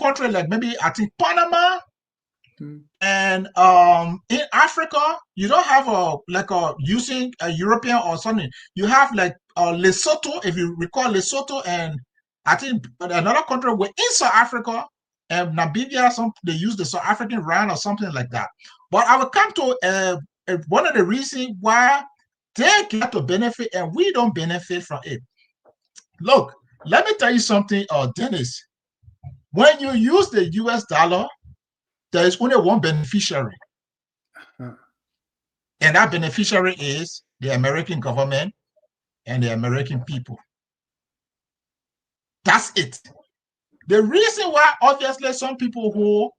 country, like maybe I think Panama. And in Africa, you don't have using a European or something. You have like Lesotho, if you recall Lesotho, and I think another country within South Africa and Namibia. They use the South African rand or something like that. But I will come to one of the reasons why they get to benefit and we don't benefit from it. Look, let me tell you something, Dennis. When you use the US dollar, there is only one beneficiary. And that beneficiary is the American government and the American people. That's it. The reason why, obviously, some people who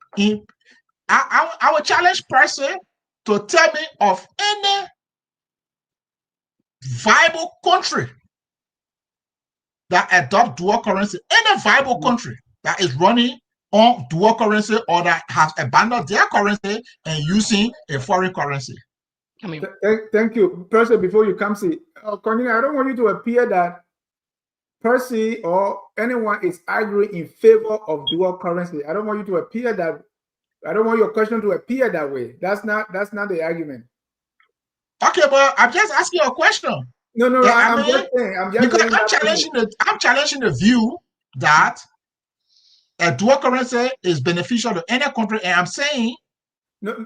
I will challenge person to tell me of any viable country that adopt dual currency, any viable country that is running on dual currency or that has abandoned their currency and using a foreign currency. I mean, Thank you, Percy. Before you come, see, Cornelia, I don't want you to appear that Percy or anyone is arguing in favor of dual currency. I don't want you to appear that. I don't want your question to appear that way. That's not the argument. Okay, but I'm just asking you a question. No. Yeah, I'm just saying. Because I'm challenging the view that a dual currency is beneficial to any country, and I'm saying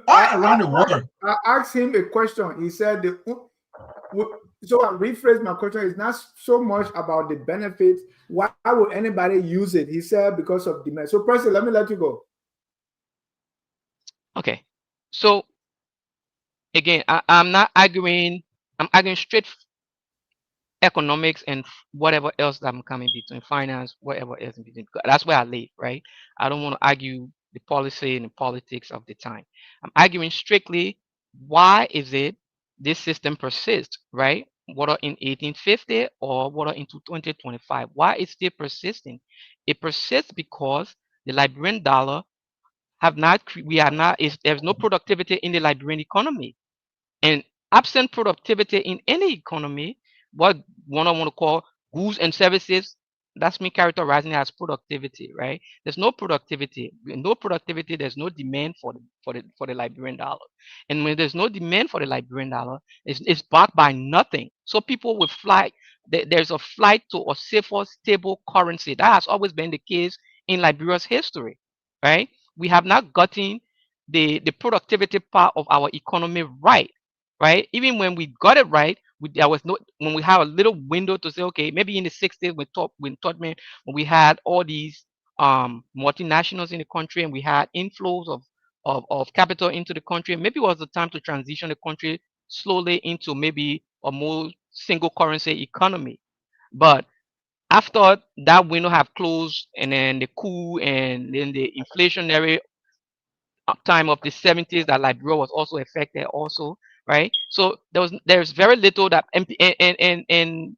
around the world. I asked him a question. He said, so I rephrased my question. It's not so much about the benefits. Why would anybody use it? He said because of demand. So, Percy, let me let you go. okay. So again, I'm not arguing. I'm arguing straight economics and whatever else that I'm coming between finance, whatever else in between. That's where I live, right? I don't want to argue the policy and the politics of the time. I'm arguing strictly why is it this system persists, right? Whether in 1850 or whether into 2025, why is it persisting? It persists because the Liberian dollar have not, we are not, is there's no productivity in the Liberian economy. And absent productivity in any economy, what one I want to call goods and services, that's me characterizing it as productivity, right? There's no productivity. No productivity, there's no demand for the Liberian dollar. And when there's no demand for the Liberian dollar, it's backed by nothing. So people will fly. There's a flight to a safer, stable currency. That has always been the case in Liberia's history, right? We have not gotten the productivity part of our economy right? Even when we got it right, there was no, when we have a little window to say, okay, maybe in the 60s when we had all these multinationals in the country and we had inflows of capital into the country, maybe it was the time to transition the country slowly into maybe a more single currency economy. But after that window have closed and then the coup and then the inflationary time of the 70s that Liberia was also affected also, right? So there's very little that and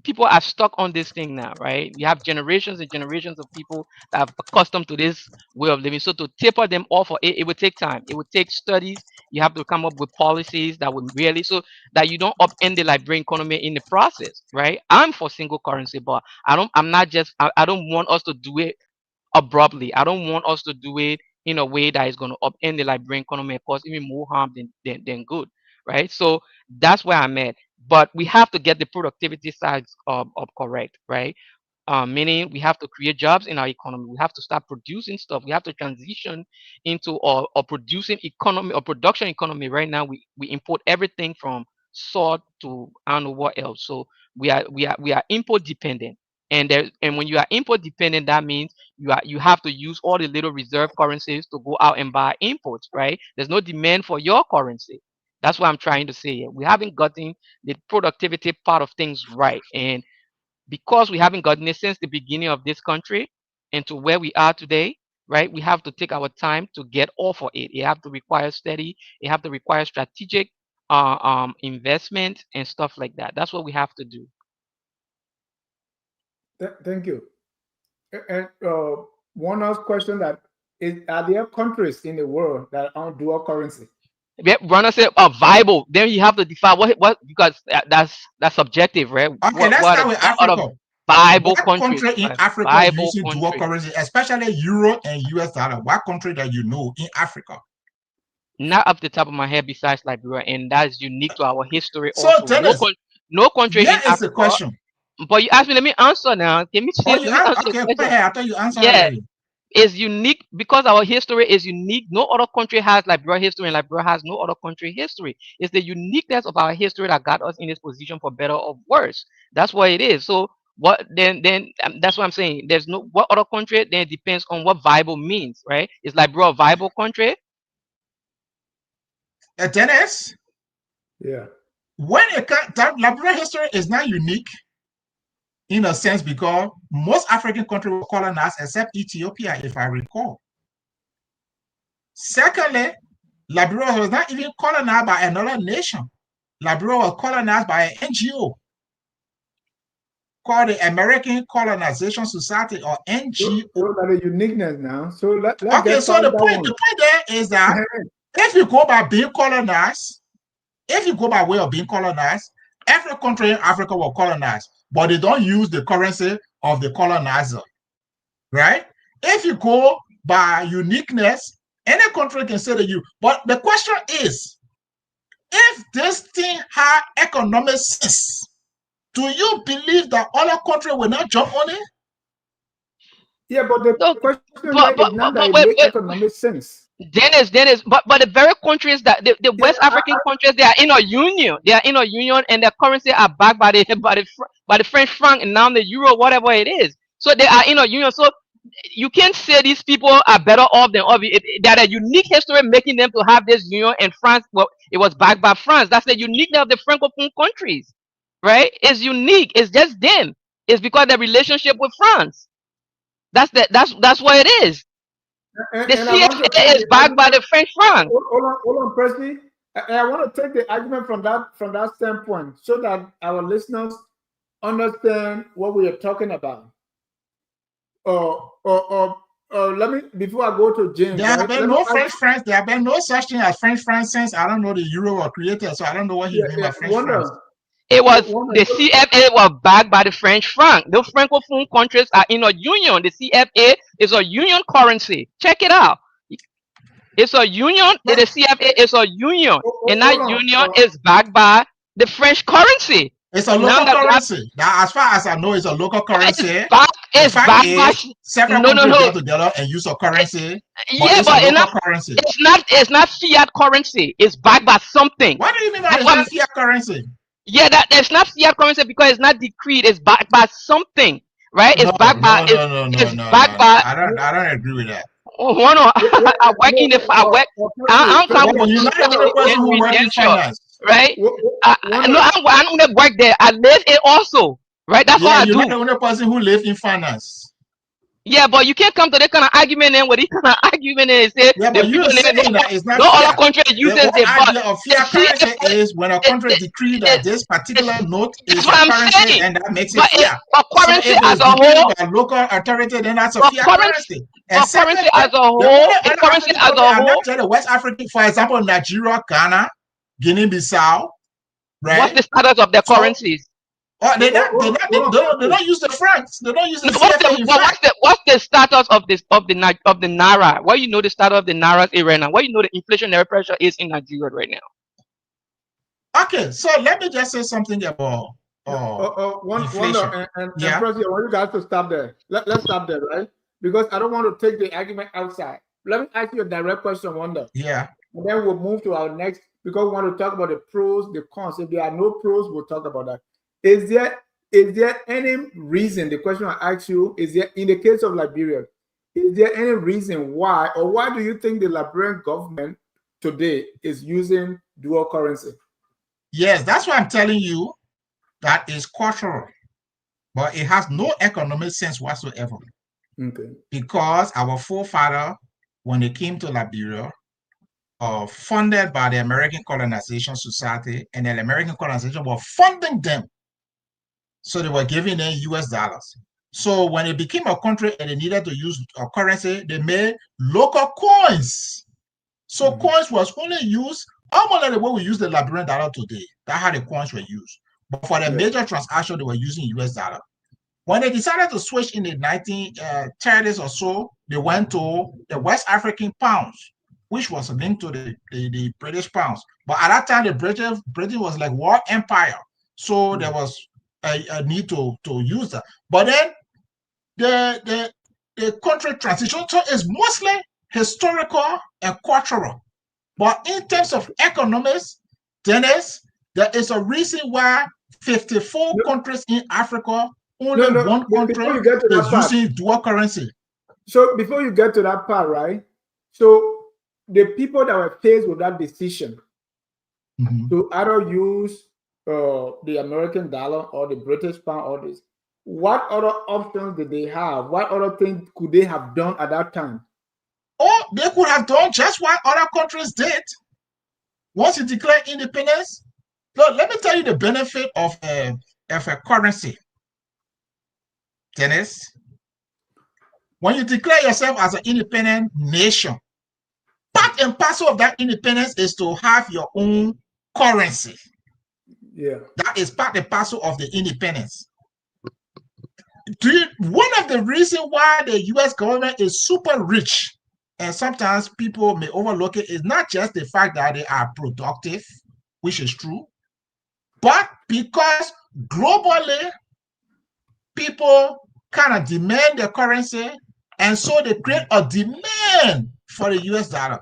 people are stuck on this thing now, right? We have generations and generations of people that are accustomed to this way of living. So to taper them off, it would take time. It would take studies. You have to come up with policies that would really so that you don't upend the Liberian economy in the process, right? I'm for single currency, but I'm not just. I don't want us to do it abruptly. I don't want us to do it in a way that is going to upend the Liberian economy and cause even more harm than good, right? So that's where I'm at. But we have to get the productivity side up correct, right? Meaning we have to create jobs in our economy. We have to start producing stuff. We have to transition into or producing economy or production economy. Right now, we import everything from salt to I don't know what else. So we are import dependent. And when you are import dependent, that means you have to use all the little reserve currencies to go out and buy imports, right? There's no demand for your currency. That's what I'm trying to say here. We haven't gotten the productivity part of things right. And because we haven't gotten it since the beginning of this country and to where we are today, right? We have to take our time to get off of it. It have to require steady. It have to require strategic investment and stuff like that. That's what we have to do. Thank you. And one last question: that is, are there countries in the world that are on dual currency? Yeah, Runner said viable. Then you have to define what because that's subjective, right? Okay, let's What start with what other Africa. viable What countries? country in Africa Viable using dual countries. currency, especially euro and US dollar? What country that you know in Africa? Not off the top of my head besides Liberia, and that's unique to our history So, also. Dennis, No country here in is the Africa. question. But you asked me, let me answer now. Let me Oh, see, let me answer the okay, go question. ahead. I thought you answered Yeah, already. is unique because our history is unique. No other country has Liberia history, and Liberia has no other country history. It's the uniqueness of our history that got us in this position for better or worse. That's what it is. So what then that's what I'm saying. There's no what other country. Then it depends on what viable means, right? Is Liberia a viable country? Dennis, Yeah. when that Liberia history is not unique in a sense because most African countries were colonized except Ethiopia, if I recall. Secondly, Liberia was not even colonized by another nation. Liberia was colonized by an NGO called the American Colonization Society or NGO. So that the uniqueness now. So let's Okay, get so past the that point one. there is that if you go by being colonized, if you go by way of being colonized, every country in Africa will colonize, but they don't use the currency of the colonizer, right? If you go by uniqueness, any country can say to you, but the question is, if this thing had economic sense, do you believe that other countries will not jump on it? Yeah, but the No, question here is not that it makes wait. economic sense. Dennis, but the very countries that the Yeah, West African countries they are in a union, and their currency are backed by the by the French franc and now the euro, whatever it is. So they are in a union. So you can't say these people are better off than others. That a unique history making them to have this union. And France, well, it was backed by France. That's the uniqueness of the francophone countries, right? It's unique. It's just them. It's because their relationship with France. That's what it is. The and I want to take CFA is the backed by argument. the French franc. Hold on, Presley. I want to take the argument from that standpoint so that our listeners understand what we are talking about. Let me before I go to James. There have Right? been no French francs. There have been no such thing as French francs since I don't know the euro was created, so I don't know what he meant by French francs. It was the CFA was backed by the French franc. The francophone countries are in a union. The CFA is a union currency. Check it out. It's a union. The CFA is a union, and that union is backed by the French currency. It's a local currency. Now, as far as I know, it's a local currency. It's backed by several countries get together and use a currency. Yeah, but it's a local currency. It's not fiat currency. It's backed by something. What do you mean by it's not fiat currency? Yeah, that's not fiat currency because it's not decreed. It's backed by something, right? It's backed by. I don't agree with that. Oh, I work in the. I'm from. You're not the only person who works in finance, right? I'm gonna work there. I live it also, right? That's what I do. You're not the only person who lives in finance. Yeah, but you can't come to that kind of argument and with this kind of argument and say Yeah, the but people you're saying that it's not no other fair. country The uses whole it, but idea of fiat see, currency is when a country decree that this particular note that's is what a I'm currency, saying. then that makes it But fiat. for So currency if as it's a decreed whole, by a local authority, then that's a for fiat currency, currency. for And currency secondly, as a the only whole, the other currency African as country, a and let me whole. tell you, West African, for example, Nigeria, Ghana, Guinea-Bissau, What's right? the status of the So currencies? they don't use the francs. They don't use the No, what's CFA the in but fact. what's the status of this of the naira? Why you know the status of the naira is right now? Why you know the inflationary pressure is in Nigeria right now? Okay, so let me just say something about inflation. And Yeah, President, I want you guys to stop there. Let's stop there, right? Because I don't want to take the argument outside. Let me ask you a direct question, Wanda. yeah. And then we'll move to our next, because we want to talk about the pros, the cons. If there are no pros, we'll talk about that. Is there any reason, the question I ask you, is there, in the case of Liberia, is there any reason why, or why do you think the Liberian government today is using dual currency? Yes, that's why I'm telling you that is cultural, but it has no economic sense whatsoever. Okay. Because our forefather, when they came to Liberia, funded by the American Colonization Society, and the American colonization were funding them. So they were giving them US dollars. So when it became a country and they needed to use a currency, they made local coins. So coins was only used almost like the way we use the Liberian dollar today. That's how the coins were used. But for the major transaction, they were using US dollar. When they decided to switch in the 1930s or so, they went to the West African pounds, which was linked to the British pounds. But at that time, the Britain was like war empire. So there was a need to use that. But then the country transition is mostly historical and cultural. But in terms of economics, Dennis, there is a reason why 54 countries in Africa, only one country is using dual currency. So before you get to that part, right? So the people that were faced with that decision to either use the American dollar or the British pound or this, what other options did they have? What other things could they have done at that time? Oh, they could have done just what other countries did. Once you declare independence, look, let me tell you the benefit of a currency, Dennis. When you declare yourself as an independent nation, part and parcel of that independence is to have your own currency. Yeah. That is part and parcel of the independence. One of the reasons why the US government is super rich, and sometimes people may overlook it, is not just the fact that they are productive, which is true, but because globally, people kind of demand the currency, and so they create a demand for the US dollar.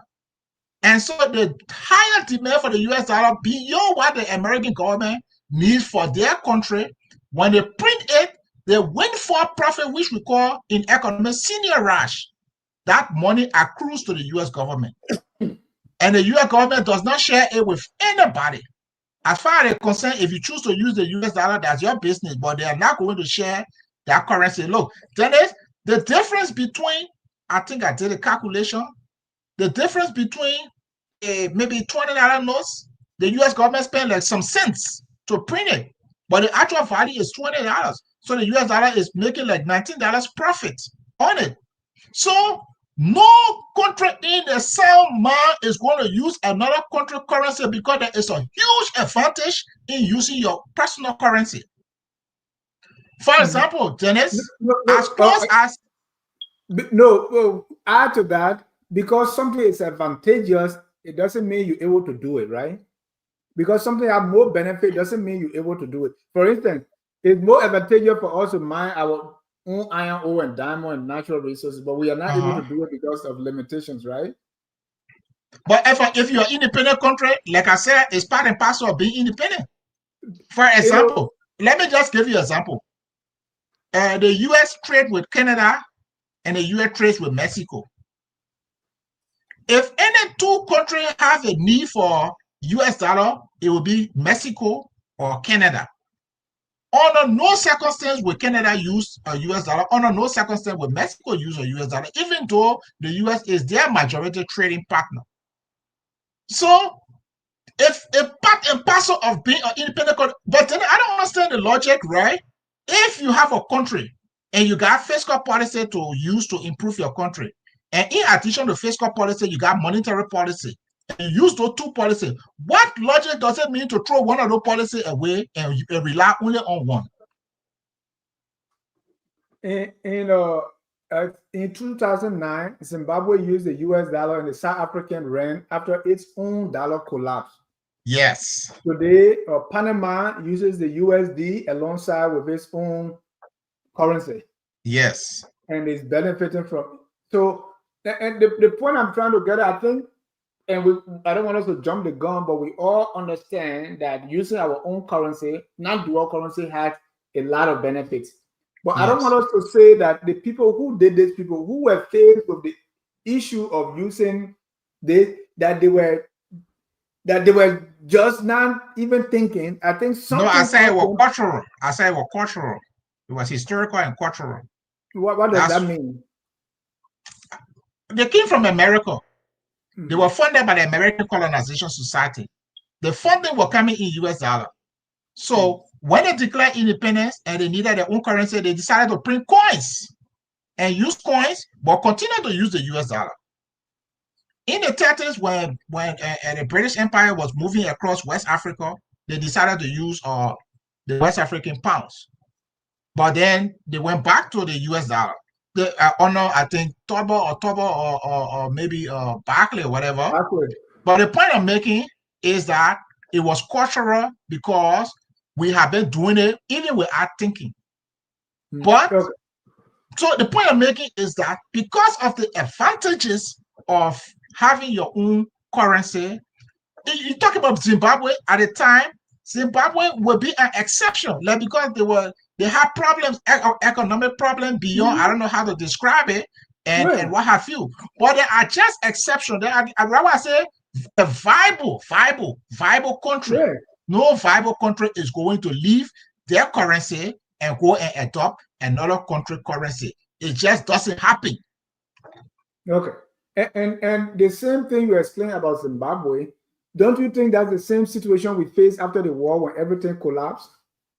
And so the higher demand for the US dollar beyond what the American government needs for their country, when they print it, they windfall profit, which we call in economics senior rush. That money accrues to the US government. And the US government does not share it with anybody. As far as they're concerned, if you choose to use the US dollar, that's your business, but they are not going to share that currency. Look, Dennis, the difference between, I think I did a calculation, the difference between maybe $20 notes, the US government spent like some cents to print it, but the actual value is $20. So the US dollar is making like $19 profit on it. So no country in the sound mind is going to use another country currency because there is a huge advantage in using your personal currency. For example, Dennis, as close as add to that, because something is advantageous, it doesn't mean you're able to do it, right? Because something has more benefit doesn't mean you're able to do it. For instance, it's more advantageous for us to mine our own iron ore and diamond and natural resources, but we are not able to do it because of limitations, right? But if you're an independent country, like I said, it's part and parcel of being independent. For example, let me just give you an example. The US trade with Canada and the US trades with Mexico. If any two countries have a need for US dollar, it will be Mexico or Canada. Under no circumstance will Canada use a US dollar. Under no circumstance will Mexico use a US dollar, even though the US is their majority trading partner. So if a part and parcel of being an independent country, but then I don't understand the logic, right? If you have a country and you got fiscal policy to use to improve your country, and in addition to fiscal policy, you got monetary policy, and you use those two policies, what logic does it mean to throw one of those policies away and rely only on one? In 2009, Zimbabwe used the US dollar and the South African rand after its own dollar collapse. Yes. Today, Panama uses the USD alongside with its own currency. Yes. And is benefiting from it. So, and the point I'm trying to get at, I think, and I don't want us to jump the gun, but we all understand that using our own currency, not dual currency, has a lot of benefits. But yes. I don't want us to say that the people who did this, people who were faced with the issue of using this, that they were just not even thinking. I think something. No, I say it was cultural. I say it was cultural. It was historical and cultural. What does that mean? They came from America. They were funded by the American Colonization Society. The funding was coming in US dollar. So when they declared independence and they needed their own currency, they decided to print coins and use coins, but continue to use the US dollar. In the 30s, when the British Empire was moving across West Africa, they decided to use the West African pounds. But then they went back to the US dollar. The honor, I think, Toba or maybe Barclay or whatever. Barclay. But the point I'm making is that it was cultural because we have been doing it even without thinking. But so the point I'm making is that because of the advantages of having your own currency, you talk about Zimbabwe at the time. Zimbabwe will be an exception, like because they have problems, economic problems beyond. I don't know how to describe it, and what have you. But they are just exceptions. They are, I say, a viable country. Yeah. No viable country is going to leave their currency and go and adopt another country currency. It just doesn't happen. Okay, and the same thing you explained about Zimbabwe. Don't you think that's the same situation we faced after the war when everything collapsed?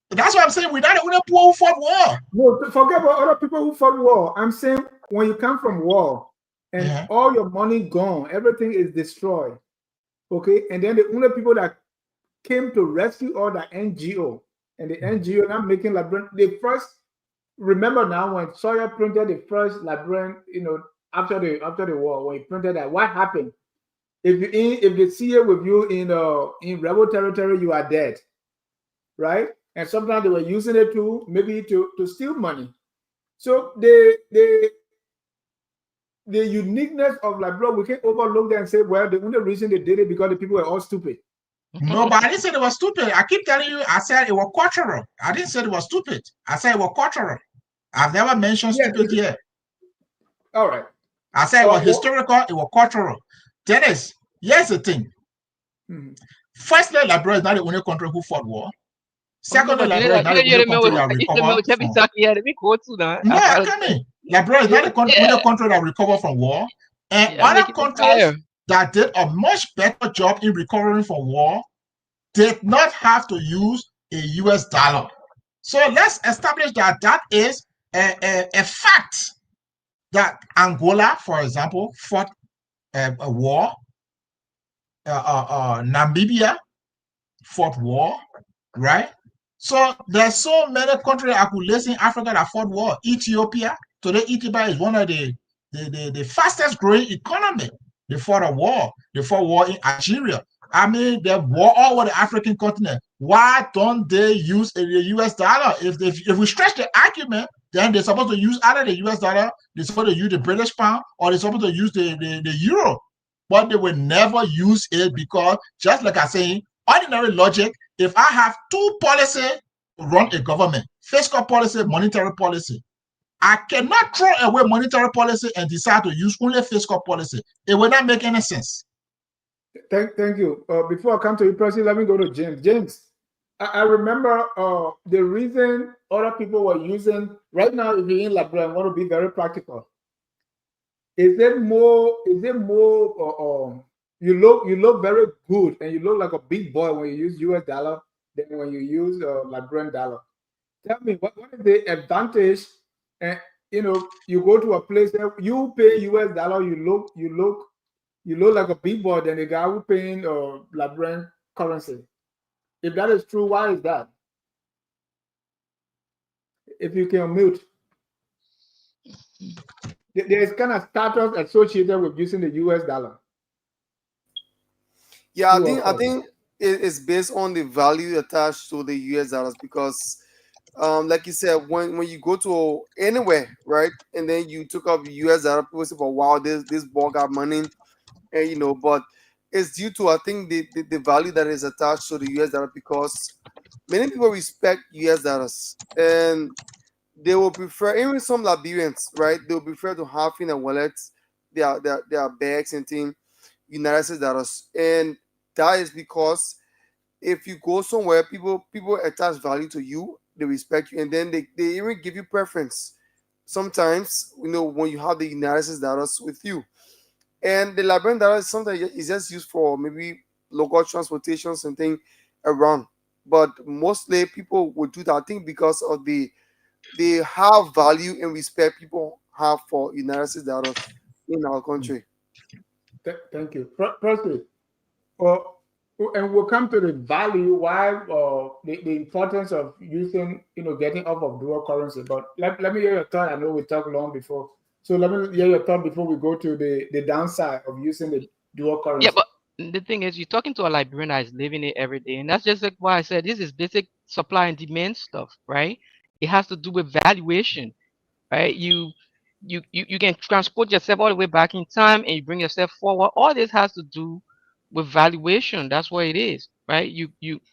That's what I'm saying. We're not the only people who fought war. No, forget about other people who fought war. I'm saying when you come from war and all your money gone, everything is destroyed. Okay, and then the only people that came to rescue all the NGO, and the NGO now making Liberian, the first, remember now when Sawyer printed the first Liberian, after the war, when he printed that, what happened? If they see it with you in rebel territory, you are dead, right? And sometimes they were using it to steal money. So the uniqueness of Liberia, we can't overlook that and say, well, the only reason they did it because the people were all stupid. No, but I didn't say it was stupid. I keep telling you, I said it was cultural. I didn't say it was stupid. I said it was cultural. I've never mentioned stupid here. All right. I said it was historical, it was cultural. Dennis, here's the thing. Firstly, Liberia is not the only country who fought war. Secondly, Liberia is not the only country that recovered. No, I can't. Liberia is not the only country that recovered from war. And other countries that did a much better job in recovering from war did not have to use a US dollar. So let's establish that that is a fact. That Angola, for example, fought a war. Namibia fought war, right? So there's so many countries I could list in Africa that fought war. Ethiopia, today Ethiopia is one of the fastest growing economy. They fought a war. They fought war in Algeria. I mean, they war all over the African continent. Why don't they use the US dollar? If we stretch the argument, then they're supposed to use either the US dollar, they're supposed to use the British pound, or they're supposed to use the euro. But they will never use it because, just like I say, ordinary logic, if I have two policies to run a government, fiscal policy, monetary policy, I cannot throw away monetary policy and decide to use only fiscal policy. It will not make any sense. Thank you. Before I come to you, Percy, let me go to James. James, I remember the reason other people were using right now. If you're in Liberia, I want to be very practical. Is it more? Is it more? You look very good, and you look like a big boy when you use US dollar than when you use Liberian dollar. Tell me what is the advantage? And you go to a place that you pay US dollar, you look like a big boy than the guy who paying Liberian currency. If that is true, why is that? If you can mute, there is kind of status associated with using the US dollar. Yeah, I True think or I false? think it's based on the value attached to the US dollars because, like you said, when you go to anywhere, right, and then you took up US dollar, people say, "Oh, wow, this boy got money," and but it's due to I think the value that is attached to the US dollar because many people respect US dollars and they will prefer even some Liberians, right? They will prefer to have in their wallets, their bags and things, United States dollars, and that is because if you go somewhere, people attach value to you, they respect you, and then they even give you preference. Sometimes, when you have the United States dollars with you, and the Liberian dollar is something is just used for maybe local transportations and things around. But mostly people would do that, I think, because of the high value and respect people have for United States dollars in our country. Thank you. Firstly, uh, and we'll come to the value why the importance of using getting off of dual currency. But let me hear your thought. I know we talked long before, so let me hear your thought before we go to the downside of using the dual Yeah, currency. but the thing is, you're talking to a Liberian that is living it every day, and that's just like why I said this is basic supply and demand stuff, right? It has to do with valuation, right? You can transport yourself all the way back in time, and you bring yourself forward. All this has to do with valuation. That's what it is, right?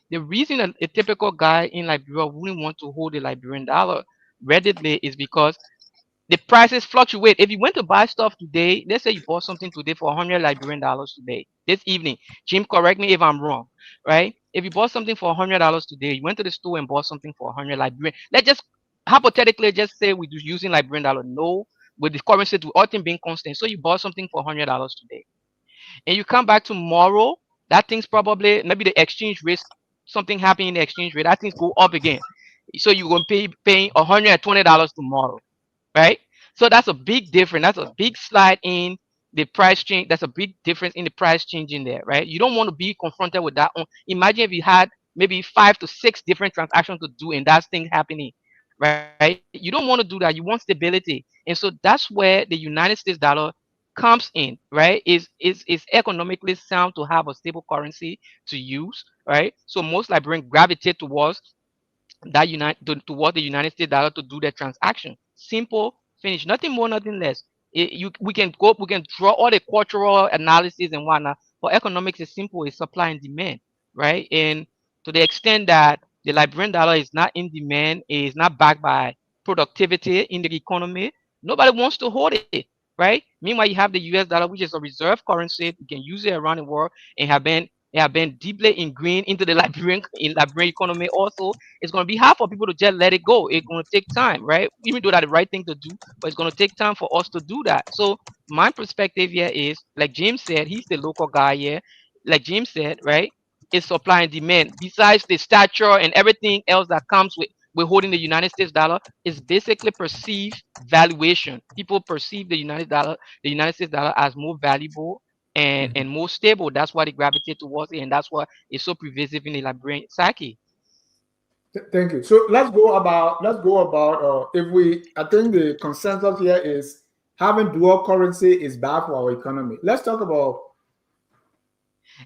The reason a typical guy in Liberia wouldn't want to hold a Liberian dollar readily is because the prices fluctuate. If you went to buy stuff today, let's say you bought something today for 100 Liberian dollars today, this evening. Jim, correct me if I'm wrong, right? If you bought something for $100 today, you went to the store and bought something for 100 Liberian. Let's just hypothetically just say we're using Liberian dollar. No, with the currency to all things being constant. So you bought something for $100 today, and you come back tomorrow. That thing's probably maybe the exchange rate, something happened in the exchange rate. That thing's go up again. So you're gonna paying $120 tomorrow, right? So that's a big difference. That's a big slide in the price change. That's a big difference in the price changing there, right? You don't want to be confronted with that. Imagine if you had maybe 5 to 6 different transactions to do and that's thing happening, right? You don't want to do that. You want stability. And so that's where the United States dollar comes in, right? Is economically sound to have a stable currency to use, right? So most Liberians gravitate towards towards the United States dollar to do their transaction. Simple, finish. Nothing more, nothing less. We can draw all the cultural analysis and whatnot, but economics is simple. It's supply and demand, right? And to the extent that the Liberian dollar is not in demand, is not backed by productivity in the economy, nobody wants to hold it, right? Meanwhile, you have the US dollar, which is a reserve currency. You can use it around the world and have been deeply ingrained into the Liberian economy also. It's going to be hard for people to just let it go. It's going to take time, right? Even though that's the right thing to do, but it's going to take time for us to do that. So my perspective here is, like James said, he's the local guy here. Like James said, right? It's supply and demand. Besides the stature and everything else that comes with holding the United States dollar, is basically perceived valuation. People perceive the United States dollar as more valuable and more stable. That's why they gravitate towards it, and that's why it's so pervasive in the Liberian psyche. Thank you. So let's go about if we. I think the consensus here is having dual currency is bad for our economy. Let's talk about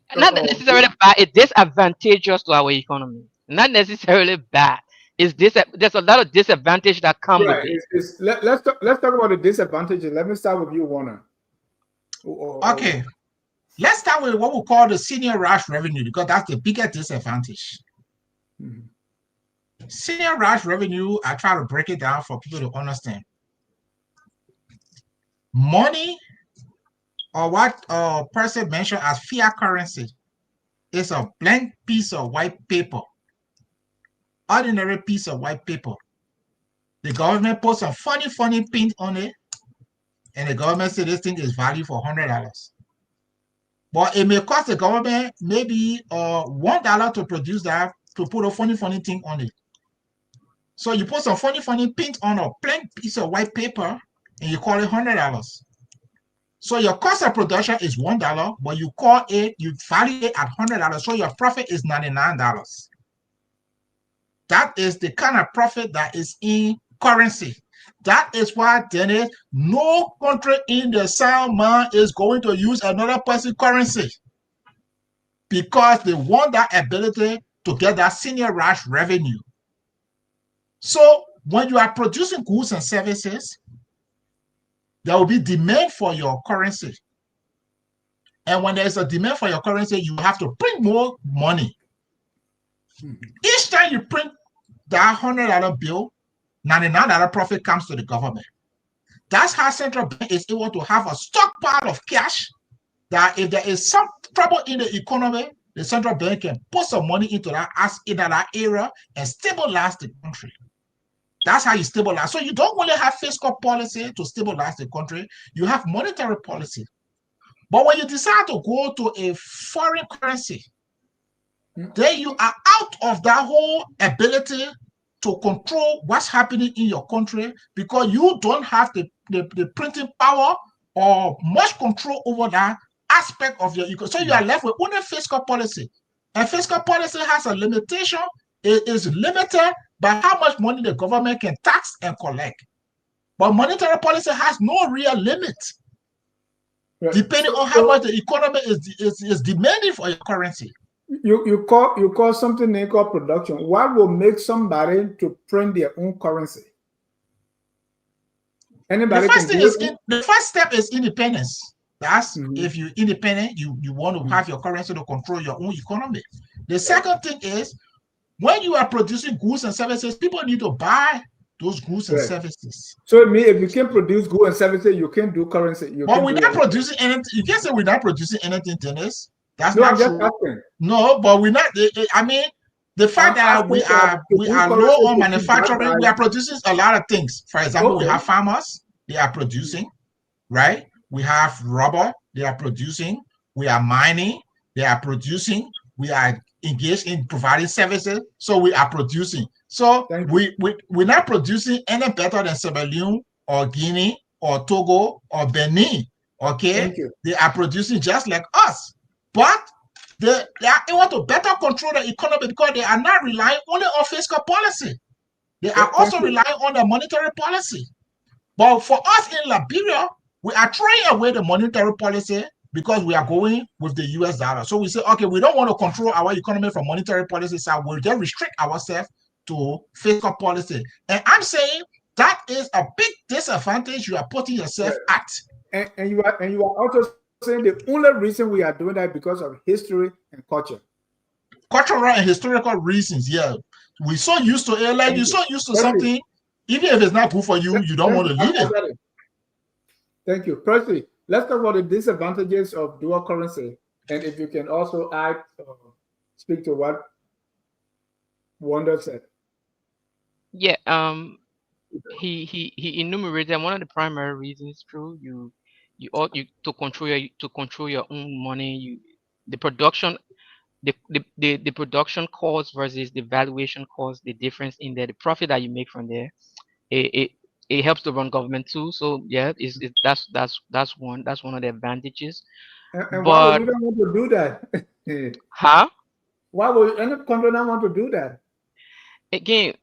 uh, Not uh, necessarily bad. It's disadvantageous to our economy. Not necessarily bad. There's a lot of disadvantage that come with right. it. Let's talk about the disadvantages. Let me start with you, Warner. Okay, let's start with what we call the senior rush revenue because that's the biggest disadvantage. Mhm. Senior rush revenue, I try to break it down for people to understand. Money, or what a person mentioned as fiat currency, is a blank piece of white paper ordinary piece of white paper. The government put some funny print on it, and the government said this thing is valued for $100. But it may cost the government maybe $1 to produce that, to put a funny thing on it. So you put some funny print on a plain piece of white paper, and you call it $100. So your cost of production is $1, but you value it at $100. So your profit is $99. That is the kind of profit that is in currency. That is why, Dennis, no country in the sound mind is going to use another person's currency, because they want that ability to get that senior rush revenue. So when you are producing goods and services, there will be demand for your currency. And when there's a demand for your currency, you have to print more money. Each time you print that $100 bill, $99 profit comes to the government. That's how central bank is able to have a stockpile of cash, that if there is some trouble in the economy, the central bank can put some money into that area and stabilize the country. That's how you stabilize. So you don't only have fiscal policy to stabilize the country, you have monetary policy. But when you decide to go to a foreign currency, then you are out of that whole ability to control what's happening in your country, because you don't have the printing power or much control over that aspect of your economy. So you are left with only fiscal policy. And fiscal policy has a limitation. It is limited by how much money the government can tax and collect. But monetary policy has no real limit, depending on how much the economy is demanding for your currency. You call something they call production. What will make somebody to print their own currency? Anybody the first step is independence. That's if you're independent, you want to have your currency to control your own economy. The second thing is, when you are producing goods and services, people need to buy those goods and services. So if you can produce goods and services, you can do currency. But we're not producing anything. You can't say we're not producing anything, Dennis. That's no, not true. No, but we're not. I mean, the fact that we are low on manufacturing, we are producing a lot of things. For example, we have farmers, they are producing, right? We have rubber, they are producing. We are mining, they are producing. We are engaged in providing services, so we are producing. So we're not producing any better than Sierra Leone or Guinea or Togo or Benin. Okay, they are producing just like us, but they are able to better control the economy because they are not relying only on fiscal policy. They are also relying on the monetary policy. But for us in Liberia, we are throwing away the monetary policy because we are going with the US dollar. So we say, okay, we don't want to control our economy from monetary policy, so we'll just restrict ourselves to fiscal policy. And I'm saying that is a big disadvantage you are putting yourself at. And you are also saying the only reason we are doing that because of history and culture. Cultural and historical reasons, yeah. We're so used to it, like you're so used to something, even if it's not good for you, you don't want to leave it. Thank you. Firstly, let's talk about the disadvantages of dual currency. And if you can also add, speak to what Wanda said. Yeah, he enumerated one of the primary reasons. True, you to control your own money. The production, the production cost versus the valuation cost, the difference in there, the profit that you make from there, it helps to run government too. So yeah, that's one of the advantages. And why would you not want to do that? Huh? Why would any country not want to do that? Again,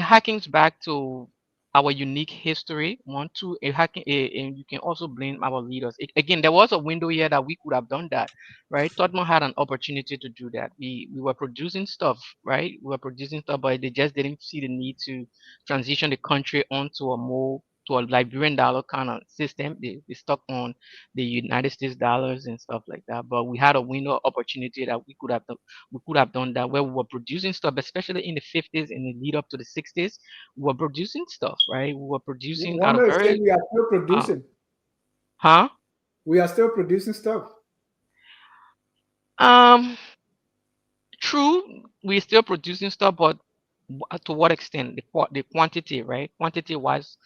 harkens back to our unique history. And you can also blame our leaders. Again, there was a window here that we could have done that, right? Tottenham had an opportunity to do that. We were producing stuff, right? We were producing stuff, but they just didn't see the need to transition the country onto a Liberian dollar kind of system. They stuck on the United States dollars and stuff like that. But we had a window opportunity that we could have done that, where we were producing stuff, especially in the 50s and the lead up to the 60s. We were producing stuff, right? We were producing out of very. We are still producing. Huh? We are still producing stuff. True, we're still producing stuff, but To what extent the quantity, right? Quantity wise,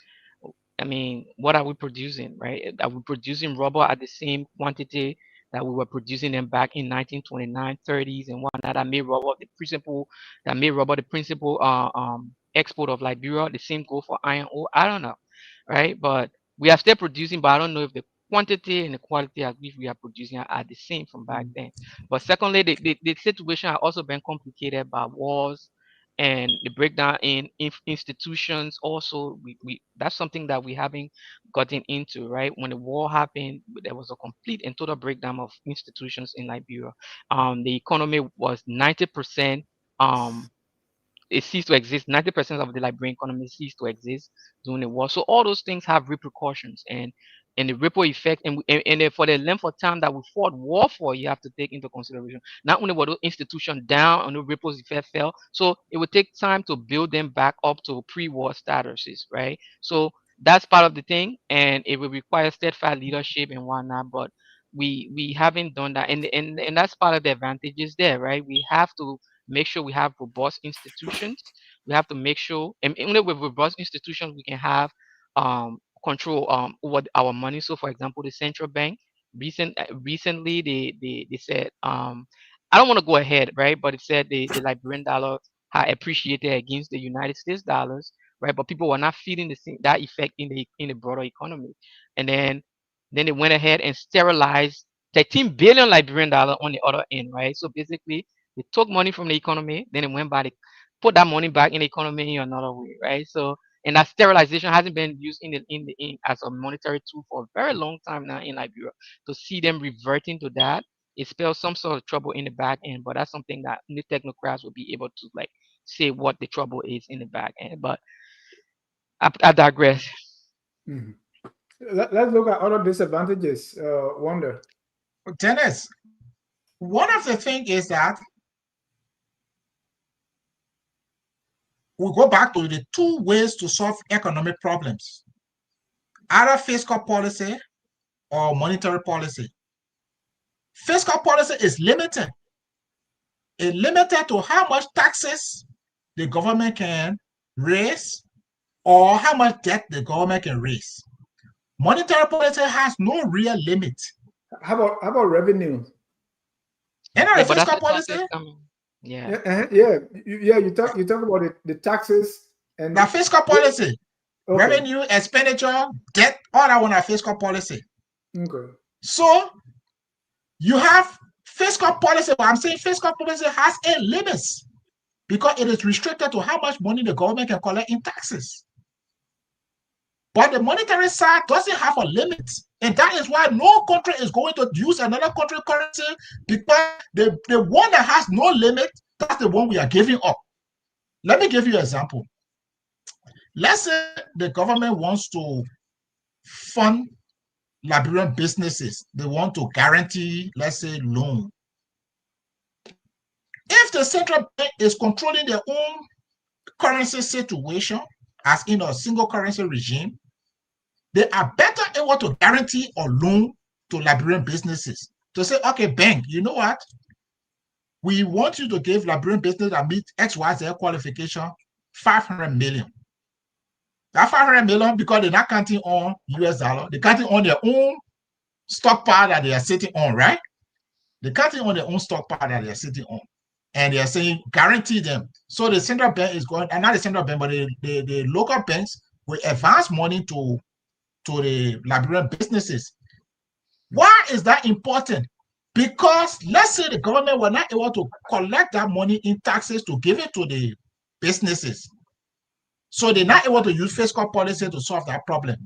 I mean, what are we producing, right? Are we producing rubber at the same quantity that we were producing them back in 1929, 30s, and whatnot? That made rubber the principal export of Liberia. The same go for iron ore. I don't know, right? But we are still producing, but I don't know if the quantity and the quality at which we are producing are the same from back then. But secondly, the situation has also been complicated by wars and the breakdown in institutions. Also, we that's something that we haven't gotten into, right? When the war happened, there was a complete and total breakdown of institutions in Liberia. The economy was 90%, um it ceased to exist. 90% of the Liberian economy ceased to exist during the war. So all those things have repercussions, and the ripple effect, and then for the length of time that we fought war for, you have to take into consideration not only were those institutions down and the ripples effect fell, so it would take time to build them back up to pre-war statuses, right? So that's part of the thing, and it will require steadfast leadership and whatnot. But we haven't done that, and that's part of the advantages there, right? We have to make sure we have robust institutions. We have to make sure, and only with robust institutions we can have control over our money. So, for example, the central bank recently they said I don't want to go ahead, right? But it said the Liberian dollar had appreciated against the United States dollars, right? But people were not feeling the same, that effect in the broader economy, and then they went ahead and sterilized 13 billion Liberian dollar on the other end, right? So basically they took money from the economy, then they went back, they put that money back in the economy in another way, right? So, and that sterilization hasn't been used in as a monetary tool for a very long time now in Liberia. To see them reverting to that, it spells some sort of trouble in the back end. But that's something that new technocrats will be able to like say what the trouble is in the back end. But I digress. Mhm. Let's look at other disadvantages. Wonder. Dennis, one of the things is that we go back to the two ways to solve economic problems, either fiscal policy or monetary policy. Fiscal policy is limited. It's limited to how much taxes the government can raise or how much debt the government can raise. Monetary policy has no real limit. How about revenue? And Yeah, the but that's fiscal the policy, taxes coming. Yeah. Yeah. You talk about the taxes the and fiscal policy, okay. revenue, expenditure, debt, all that one are fiscal policy. Okay. So you have fiscal policy, but I'm saying fiscal policy has a limit because it is restricted to how much money the government can collect in taxes. But the monetary side doesn't have a limit. And that is why no country is going to use another country's currency, because the one that has no limit, that's the one we are giving up. Let me give you an example. Let's say the government wants to fund Liberian businesses. They want to guarantee, let's say, loan. If the central bank is controlling their own currency situation, as in a single currency regime, they are better able to guarantee or loan to Liberian businesses. To say, okay, bank, you know what? We want you to give Liberian business that meet XYZ qualification 500 million. That 500 million, because they're not counting on US dollar, they're counting on their own stockpile that they are sitting on, right? They're counting on their own stockpile that they are sitting on. And they are saying, guarantee them. So the central bank is going, and not the central bank, but the local banks will advance money to the Liberian businesses. Why is that important? Because let's say the government were not able to collect that money in taxes to give it to the businesses. So they're not able to use fiscal policy to solve that problem.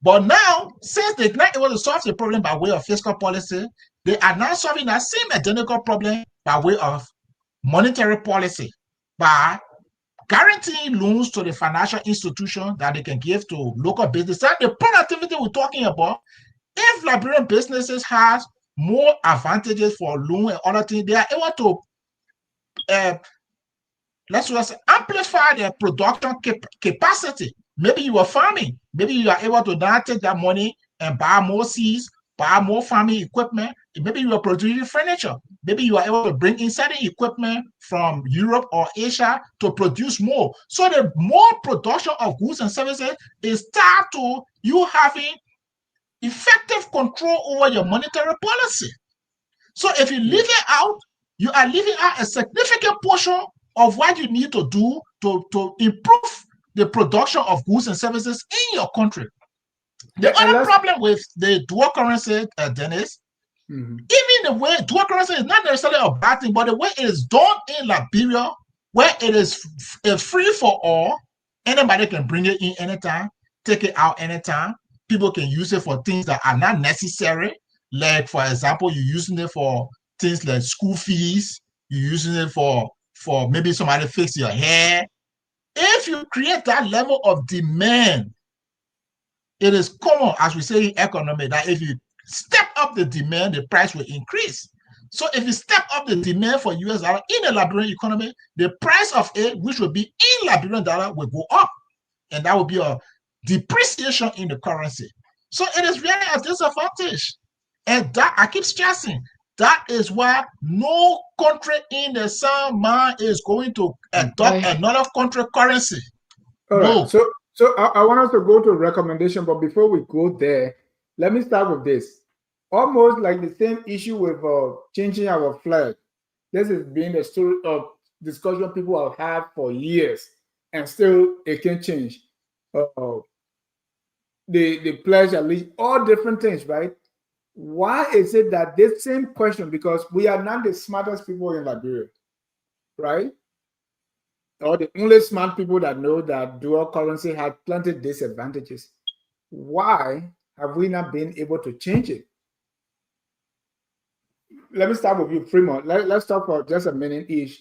But now, since they're not able to solve the problem by way of fiscal policy, they are now solving that same identical problem by way of monetary policy, by guaranteeing loans to the financial institution that they can give to local businesses. And the productivity we're talking about, if Liberian businesses has more advantages for loan and other things, they are able to let's just amplify their production capacity. Maybe you are farming. Maybe you are able to now take that money and buy more seeds, buy more farming equipment, Maybe you are producing furniture. Maybe you are able to bring in certain equipment from Europe or Asia to produce more. So the more production of goods and services is tied to you having effective control over your monetary policy. So if you leave it out, you are leaving out a significant portion of what you need to do to improve the production of goods and services in your country. The other problem with the dual currency, Dennis, even the way dual currency is not necessarily a bad thing, but the way it is done in Liberia, where it is free for all, anybody can bring it in anytime, take it out anytime. People can use it for things that are not necessary. Like, for example, you're using it for things like school fees, you're using it for maybe somebody fix your hair. If you create that level of demand, it is common, as we say in economy, that if you step up the demand, the price will increase. So if you step up the demand for US dollar in the Liberian economy, the price of it, which will be in Liberian dollar, will go up. And that will be a depreciation in the currency. So it is really a disadvantage. And that, I keep stressing, that is why no country in the sound mind is going to adopt another country currency. All right. So I want us to go to recommendation, but before we go there, let me start with this. Almost like the same issue with changing our flag. This has been a story of discussion people have had for years, and still it can change. The pledge, at least, all different things, right? Why is it that this same question, because we are not the smartest people in Liberia, right? Or the only smart people that know that dual currency has plenty of disadvantages. Why have we not been able to change it? Let me start with you, Fremont. Let's talk for just a minute each.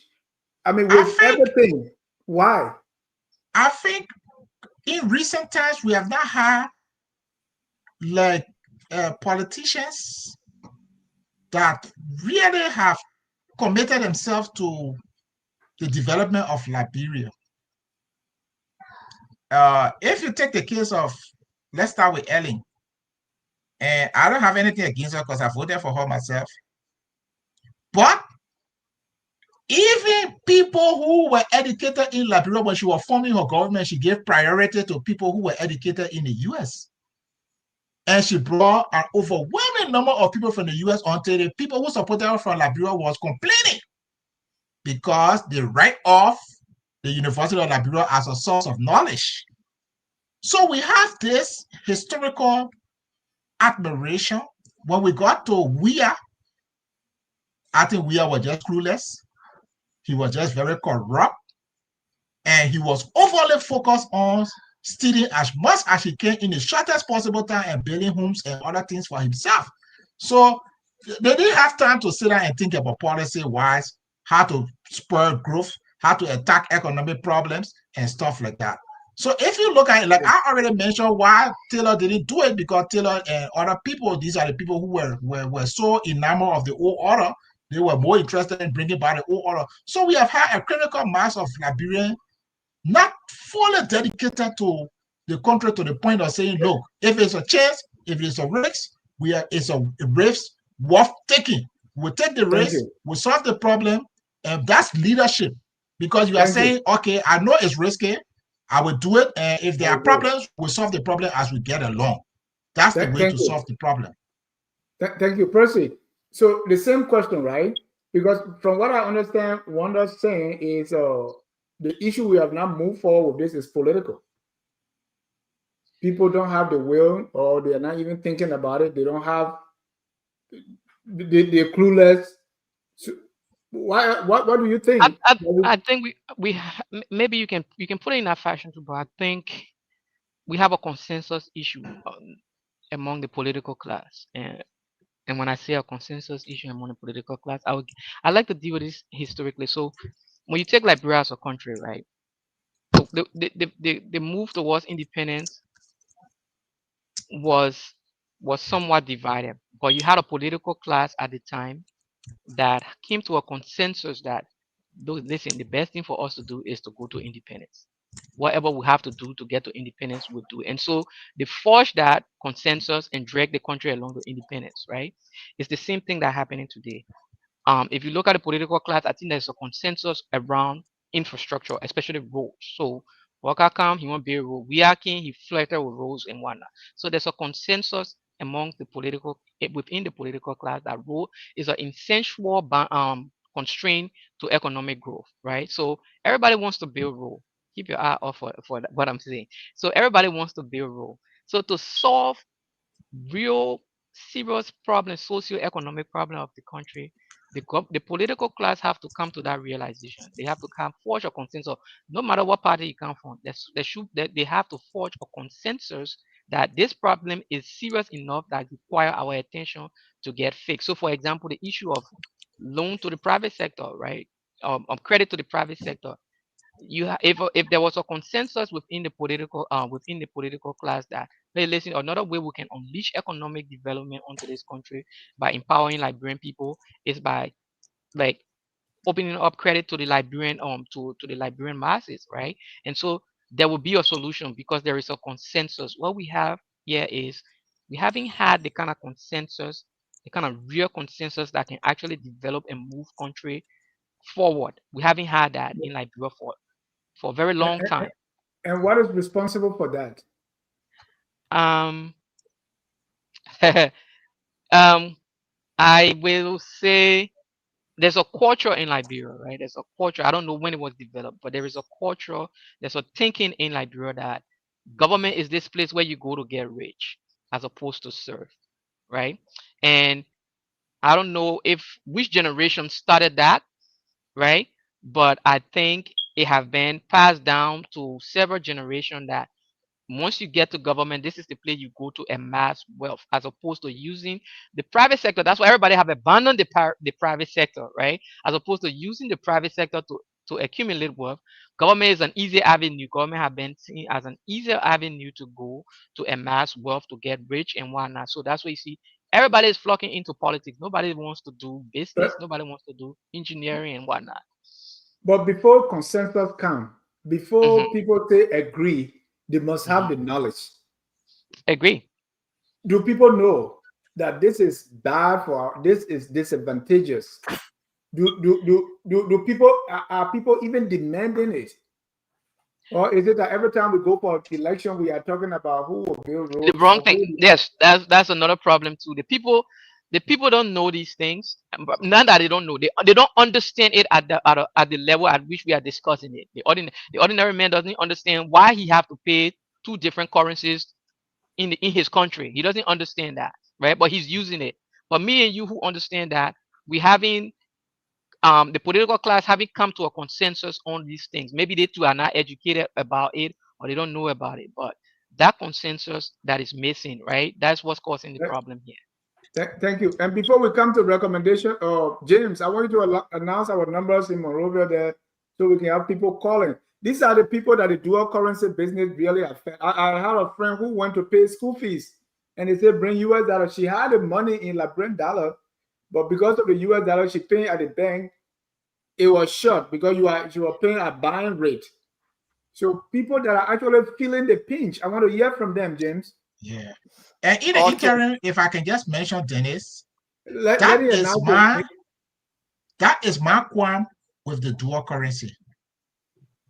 I mean, with everything, why? I think in recent times we have not had like politicians that really have committed themselves to the development of Liberia. If you take the case of, let's start with Ellen, and I don't have anything against her because I voted for her myself. But even people who were educated in Liberia, when she was forming her government, she gave priority to people who were educated in the US. And she brought an overwhelming number of people from the US until the people who supported her from Liberia was complaining because they write off the University of Liberia as a source of knowledge. So we have this historical admiration. When we got to Weah, I think Weah was just clueless. He was just very corrupt. And he was overly focused on stealing as much as he can in the shortest possible time and building homes and other things for himself. So they didn't have time to sit down and think about policy-wise, how to spur growth, how to attack economic problems and stuff like that. So if you look at it, like I already mentioned why Taylor didn't do it, because Taylor and other people, these are the people who were so enamored of the old order, they were more interested in bringing back the old order. So we have had a critical mass of Liberians not fully dedicated to the country to the point of saying, look, if it's a chance, if it's a risk, it's a risk worth taking. We'll take the risk, we'll solve the problem, and that's leadership. Because you are saying, okay, I know it's risky, I will do it, and if there are problems, we'll solve the problem as we get along. That's the way to solve the problem. Thank you, Percy. So the same question, right? Because from what I understand, Wanda's saying is the issue we have not moved forward with this is political. People don't have the will, or they're not even thinking about it. They don't have, they're clueless. So what do you think? I think we maybe you can put it in that fashion too, but I think we have a consensus issue among the political class, and when I say a consensus issue among the political class, I like to deal with this historically. So when you take Liberia as a country, right? So the move towards independence was somewhat divided, but you had a political class at the time that came to a consensus that, listen, the best thing for us to do is to go to independence. whatever we have to do to get to independence, we'll do it. And so they forged that consensus and dragged the country along to independence, right? It's the same thing that happening today. If you look at the political class, I think there's a consensus around infrastructure, especially roads. So Walker come, he won't build road. We are king, he flirted with roads and whatnot. So there's a consensus among the political within the political class that road is an essential constraint to economic growth, right? So everybody wants to build road. Keep your eye off for what I'm saying. So everybody wants to build road. So to solve real serious problem, socio-economic problem of the country, the political class have to come to that realization. They have to come forge a consensus. No matter what party you come from, they have to forge a consensus that this problem is serious enough that require our attention to get fixed. So, for example, the issue of loan to the private sector, right? Of credit to the private sector, if there was a consensus within the political class that, hey, listen, another way we can unleash economic development onto this country by empowering Liberian people is by, like, opening up credit to the Liberian to the Liberian masses, right? And so there will be a solution because there is a consensus. What we have here is we haven't had the kind of consensus, the kind of real consensus that can actually develop and move country forward. We haven't had that in Liberia for a very long time. And what is responsible for that? Um, um, I will say there's a culture in Liberia, right? There's a culture. I don't know when it was developed, but there is a culture. There's a thinking in Liberia that government is this place where you go to get rich, as opposed to serve, right? And I don't know if which generation started that, right? But I think it have been passed down to several generations that once you get to government, this is the place you go to amass wealth, as opposed to using the private sector. That's why everybody have abandoned the private sector, right? As opposed to using the private sector to accumulate wealth. Government is an easy avenue. Government have been seen as an easier avenue to go to amass wealth, to get rich and whatnot. So that's why you see everybody is flocking into politics. Nobody wants to do business. But, Nobody wants to do engineering and whatnot. but before consensus come, Hmm. before people say agree, they must have Hmm. the knowledge. Agree. Do people know that this is bad for this is disadvantageous? Do people are people even demanding it? Or is it that every time we go for election, we are talking about who will build The roads wrong or thing. who? Yes, that's another problem too. The people don't know these things. But not that they don't know, they don't understand it at the level at which we are discussing it. The ordinary man doesn't understand why he have to pay two different currencies in his country. He doesn't understand that, right? But he's using it. But me and you who understand that, we having the political class haven't come to a consensus on these things. Maybe they too are not educated about it, or they don't know about it. But that consensus that is missing, right? That's what's causing the problem here. Thank you. And before we come to recommendation, James, I want you to announce our numbers in Monrovia there so we can have people calling. These are the people that the dual currency business really affect. I had a friend who went to pay school fees and they said bring US dollar. She had the money in Liberian dollar, but because of the US dollar she paying at the bank, it was short because you are paying a buying rate. So people that are actually feeling the pinch, I want to hear from them, James. Yeah. And in the Okay. interim, if I can just mention Dennis, Let that me is announce my it. qualm with the dual currency.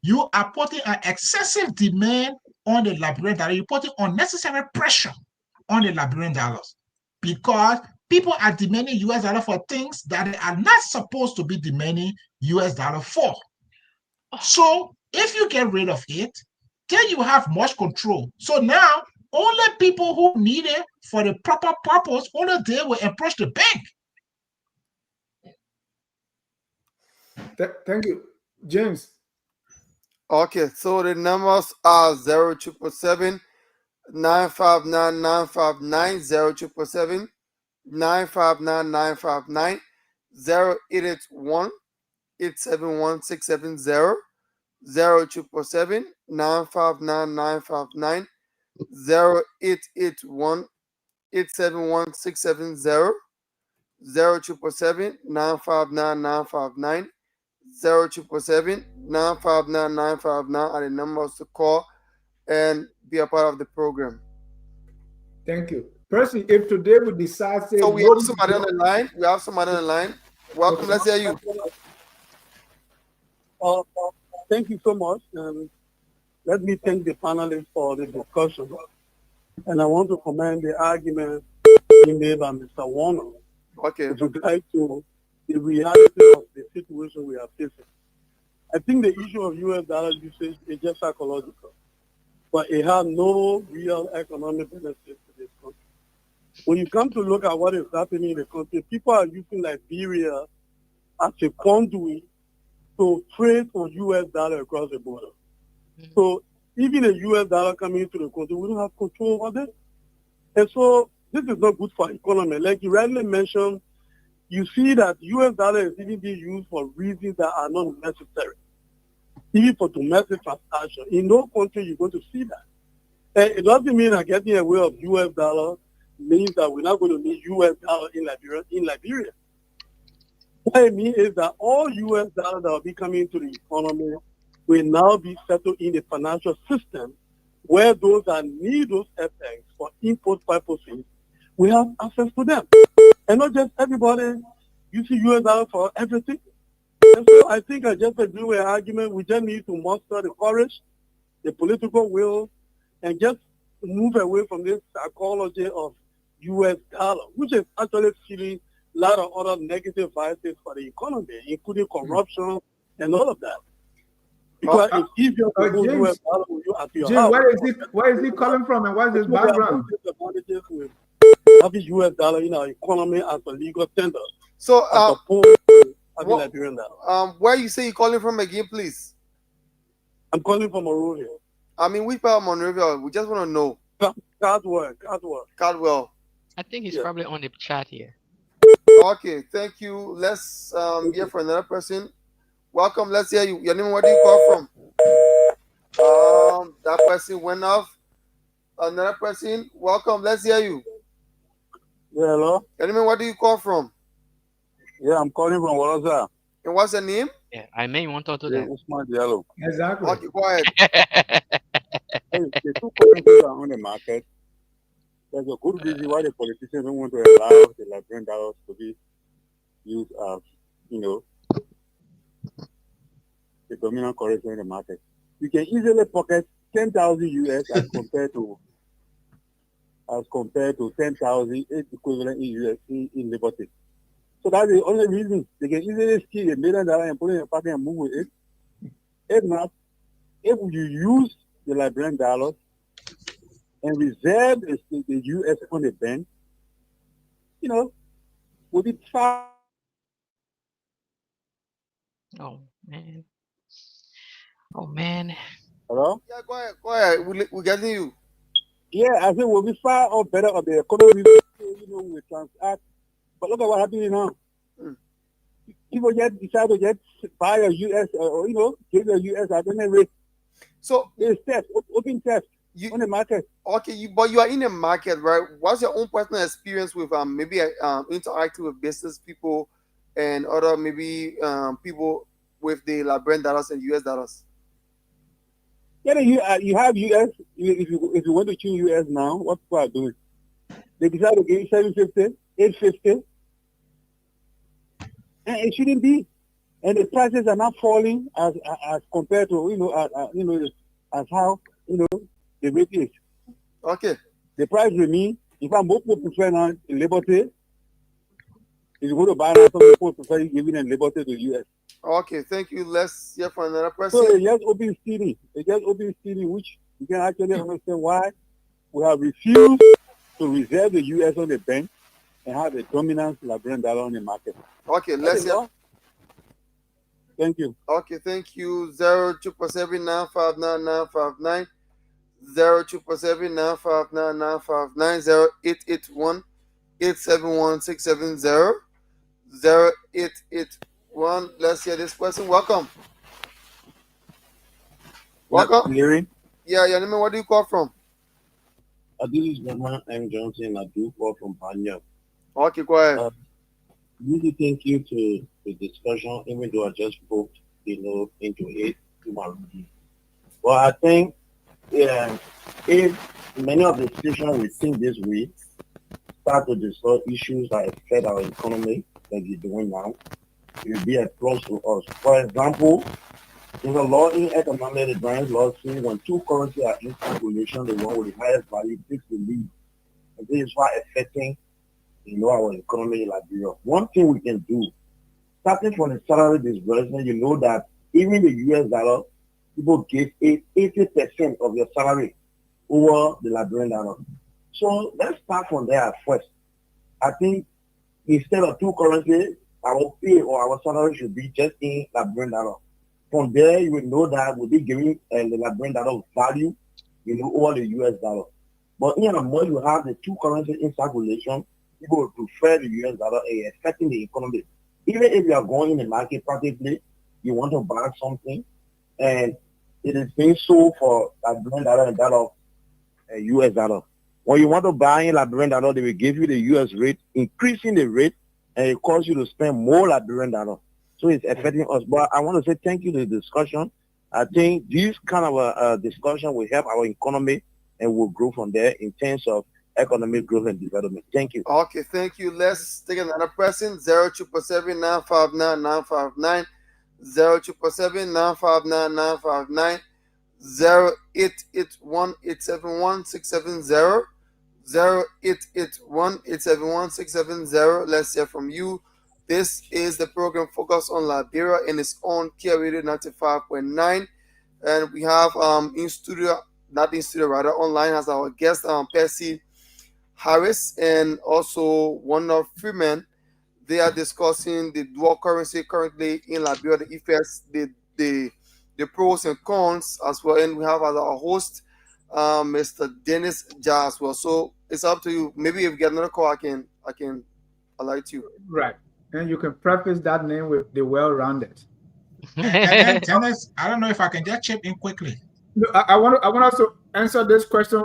You are putting an excessive demand on the Liberian dollar. You're putting unnecessary pressure on the Liberian dollars because people are demanding US dollar for things that they are not supposed to be demanding US dollar for. So if you get rid of it, then you have much control. So now only people who need it for the proper purpose, only they will approach the bank. Thank you, James. Okay, so the numbers are 0777 959 959 0777 959 959 0881 871 670 0777 959 959 0881 871 670 0777 959 959 077-959-959 are the numbers to call and be a part of the program. Thank you. Percy, if today we decide say So we have no, somebody on the line. We have somebody on the line. Welcome. okay. Let's hear you. Uh, Thank you so much. Let me thank the panelists for the discussion. And I want to commend the argument being made by Mr. Warner Okay. with regard to the reality of the situation we are facing. I think the issue of U.S. dollar usage is just psychological, but it has no real economic benefit to this country. When you come to look at what is happening in the country, people are using Liberia as a conduit to trade for U.S. dollar across the border. So even a U.S. dollar coming into the country, we don't have control over it. And so this is not good for economy. Like you rightly mentioned, you see that U.S. dollar is even being used for reasons that are not necessary, even for domestic transaction. In no country you're going to see that. And it doesn't mean that getting away of U.S. dollar means that we're not going to need U.S. dollar in Liberia. What I mean is that all U.S. dollars that will be coming into the economy will now be settled in the financial system where those that need those FX for import purposes, we have access to them. And not just everybody using U.S. dollars for everything. And so I think I just agree with the argument. We just need to muster the courage, the political will, and just move away from this psychology of U.S. dollar, which is actually feeling a lot of other negative vices for the economy, including corruption and all of that. Because it's easier to do James, U.S. dollar with you at your James, house. where is he coming from and what's his So there are no background? disadvantages with having U.S. dollar in our economy as a legal tender, So as opposed to having what, Liberian dollar. where you say you calling from again, please? I'm calling from Monrovia. I mean, which part of Monrovia? We just want to know. Cardwell. Caldwell. I think he's Yeah. probably on the chat here. Okay, thank you. Let's hear from another person. Welcome. Let's hear you. Your name? Where do you call from? That person went off. Another person. Welcome. Let's hear you. Yeah, hello? Your name? Where do you call from? Yeah, I'm calling from Waraza. And what's your name? Yeah, I may want to do Yeah, that. Usman Diallo. Exactly. Okay, go ahead. Hey, the two currencies are on the market. There's a good reason why the politicians don't want to allow the Liberian dollars to be used as, the dominant currency in the market. You can easily pocket 10,000 US as compared to 10,000 equivalent in US in Liberty. So that's the only reason they can easily steal $1 million and put it in a pocket and move with it. If not, if you use the Liberian dollars and reserve the US on the bank, we'll be fine. Oh man. Oh man. Hello? Yeah, go ahead. Go ahead. We're getting you. Yeah, I think we'll be far or better of the economy, we transact. But look at what happening now. Mm. People just decide to just buy a US give a US at any rate. So There's theft, open theft you on the market. okay? But you are in the market, right? What's your own personal experience with maybe interacting with business people and other maybe people with the Liberian dollars and US dollars? Yeah, you have US. If you want to choose US now, what people are doing? They decide to give you 750, 850, and it shouldn't be. And the prices are not falling as compared to as how the rate is. Okay. The price remain. In fact, most people prefer now in Liberty. If you go to buy now, some people prefer giving them Liberty to US. Okay, thank you. Let's hear from another So person. it's just open stealing. Which you can actually understand why we have refused to reserve the US on the bank and have a dominant Liberian dollar on the market. Okay, let's hear. Thank you. Okay, thank you. 077-959-959, 077-959-959, 0881-871-670, 0881. Let's hear this person. Welcome. Welcome. Larry, Yeah, your name. Where do you call from? this is Mama M. Johnson. I do call from Panya. Okay, go ahead. Really thank you to the discussion, even though I just spoke into it. But I think, yeah, if many of the institutions we think this way start to discuss issues that affect our economy, like you're doing now, it will be a plus to us. For example, in the law in economic, the Bryan's law says when two currencies are in circulation, the one with the highest value takes the lead. And this is why affecting, our economy in Liberia. One thing we can do, starting from the salary disbursement, you know that even the US dollar, people give 80% of your salary over the Liberian dollar. So let's start from there at first. I think instead of two currencies, our pay or our salary should be just in Liberian dollar. From there, you will know that we'll be giving the Liberian dollar value, over the US dollar. But in a more you have the two currencies in circulation, people will prefer the US dollar affecting the economy. Even if you are going in the market practically, you want to buy something, and it is being sold for Liberian dollar and that of US dollar. When you want to buy in Liberian dollar, they will give you the US rate, increasing the rate, and it costs you to spend more Liberian dollar. So it's affecting us. But I want to say thank you to the discussion. I think this kind of a discussion will help our economy and will grow from there in terms of economic growth and development. Thank you. Okay, thank you. Let's take another person. 0777959 0777959 0881871670 0881871670. Let's hear from you. This is the program Focus on Liberia and it's on Kear Radio 95.9. And we have in studio, not in studio, rather online, as our guest Percy Harris and also one of Freeman. They are discussing the dual currency currently in Liberia, the effects, the pros and cons as well. And we have as our host, Mr. Dennis Jar as well. So it's up to you. Maybe if you get another call, I can allow it to you. Right. And you can preface that name with the well-rounded. And then Dennis, I don't know if I can just chip in quickly. No, I want us to answer this question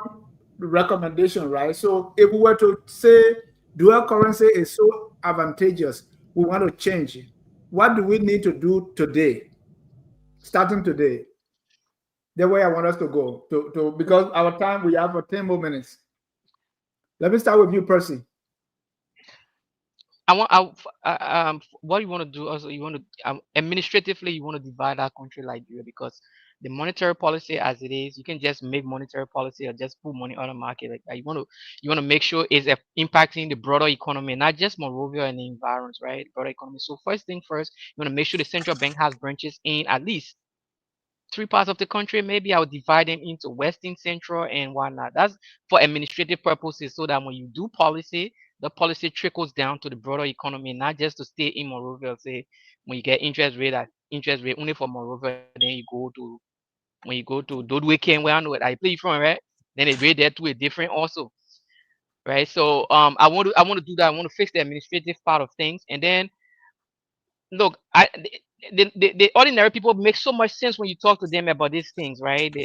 recommendation, right? So if we were to say dual currency is so advantageous, we want to change it. What do we need to do today, starting today? The way I want us to go to because our time we have for 10 more minutes. Let me start with you, Percy. What you want to do also, you want to administratively, you want to divide our country like Liberia because the monetary policy as it is, you can just make monetary policy or just put money on the market like that. You want to make sure it's impacting the broader economy, not just Monrovia and the environs, right? Broader economy. So first thing first, you want to make sure the central bank has branches in at least three parts of the country. Maybe I'll divide them into Western, Central, and whatnot. That's for administrative purposes, so that when you do policy, the policy trickles down to the broader economy, not just to stay in Monrovia. Say when you get interest rate only for Monrovia, then you go to when you go to Dodweke and where I know it, I play from, right? Then the rate there too is different also, right? So I want to do that. I want to fix the administrative part of things, and then look, the ordinary people make so much sense when you talk to them about these things, right?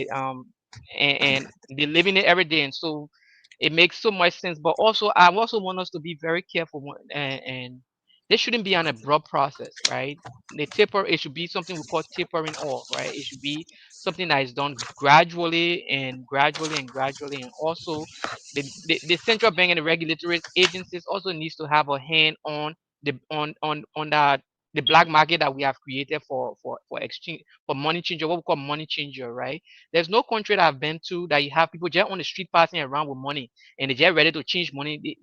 And they live in it every day, and so it makes so much sense. But also, I also want us to be very careful, and this shouldn't be an abrupt process, right? It should be something we call tapering off, right? It should be something that is done gradually and gradually and gradually, and also the central bank and the regulatory agencies also needs to have a hand on that the black market that we have created for exchange for money changer, what we call money changer, right? There's no country that I've been to that you have people just on the street passing around with money and they're just ready to change money.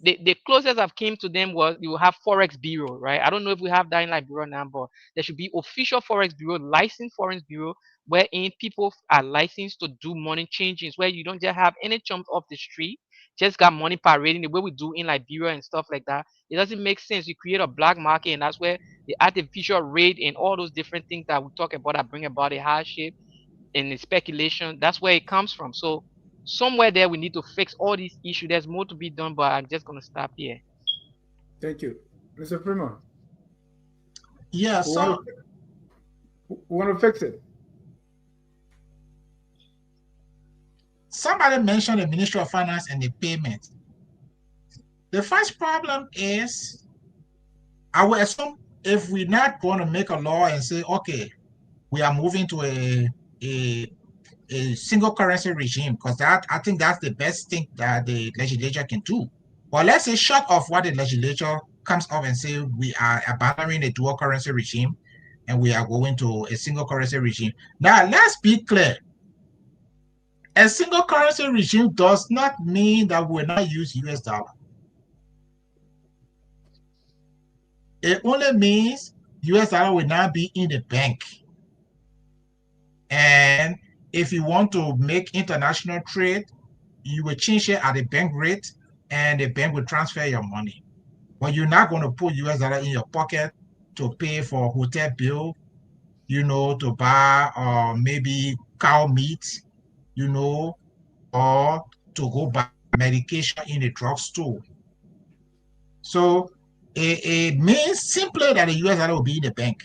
The closest I've came to them was you have forex bureau, right? I don't know if we have that in Liberia now, but there should be official forex bureau, licensed forex bureau, wherein people are licensed to do money changings, where you don't just have any chumps off the street, just got money parading the way we do in Liberia and stuff like that. It doesn't make sense. You create a black market, and that's where the artificial rate and all those different things that we talk about that bring about the hardship and the speculation. That's where it comes from. So somewhere there we need to fix all these issues. There's more to be done, but I'm just gonna stop here. Thank you. Mr. Fremont. Yeah, so we want to fix it. Somebody mentioned the Ministry of Finance and the payment. The first problem is, I will assume if we're not going to make a law and say, okay, we are moving to a single currency regime, because that I think that's the best thing that the legislature can do. But let's say short of what the legislature comes up and say we are abandoning a dual currency regime and we are going to a single currency regime. Now let's be clear. A single currency regime does not mean that we will not use US dollar. It only means US dollar will not be in the bank. And if you want to make international trade, you will change it at the bank rate and the bank will transfer your money. But you're not going to put US dollar in your pocket to pay for hotel bill, to buy maybe cow meat, or to go buy medication in the drugstore. So it means simply that the US dollar will be in the bank.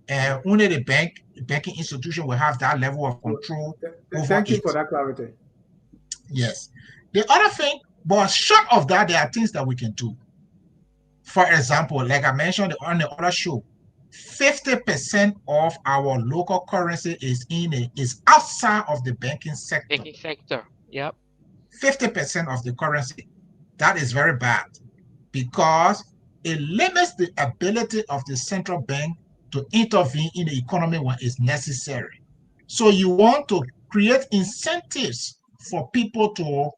And only the banking institution will have that level of control over Thank you it. for that clarity. Yes. The other thing, but short of that, there are things that we can do. For example, like I mentioned on the other show, 50% of our local currency is outside of the banking sector. Banking sector. Yep. 50% of the currency. That is very bad because it limits the ability of the central bank to intervene in the economy when it's necessary. So you want to create incentives for people to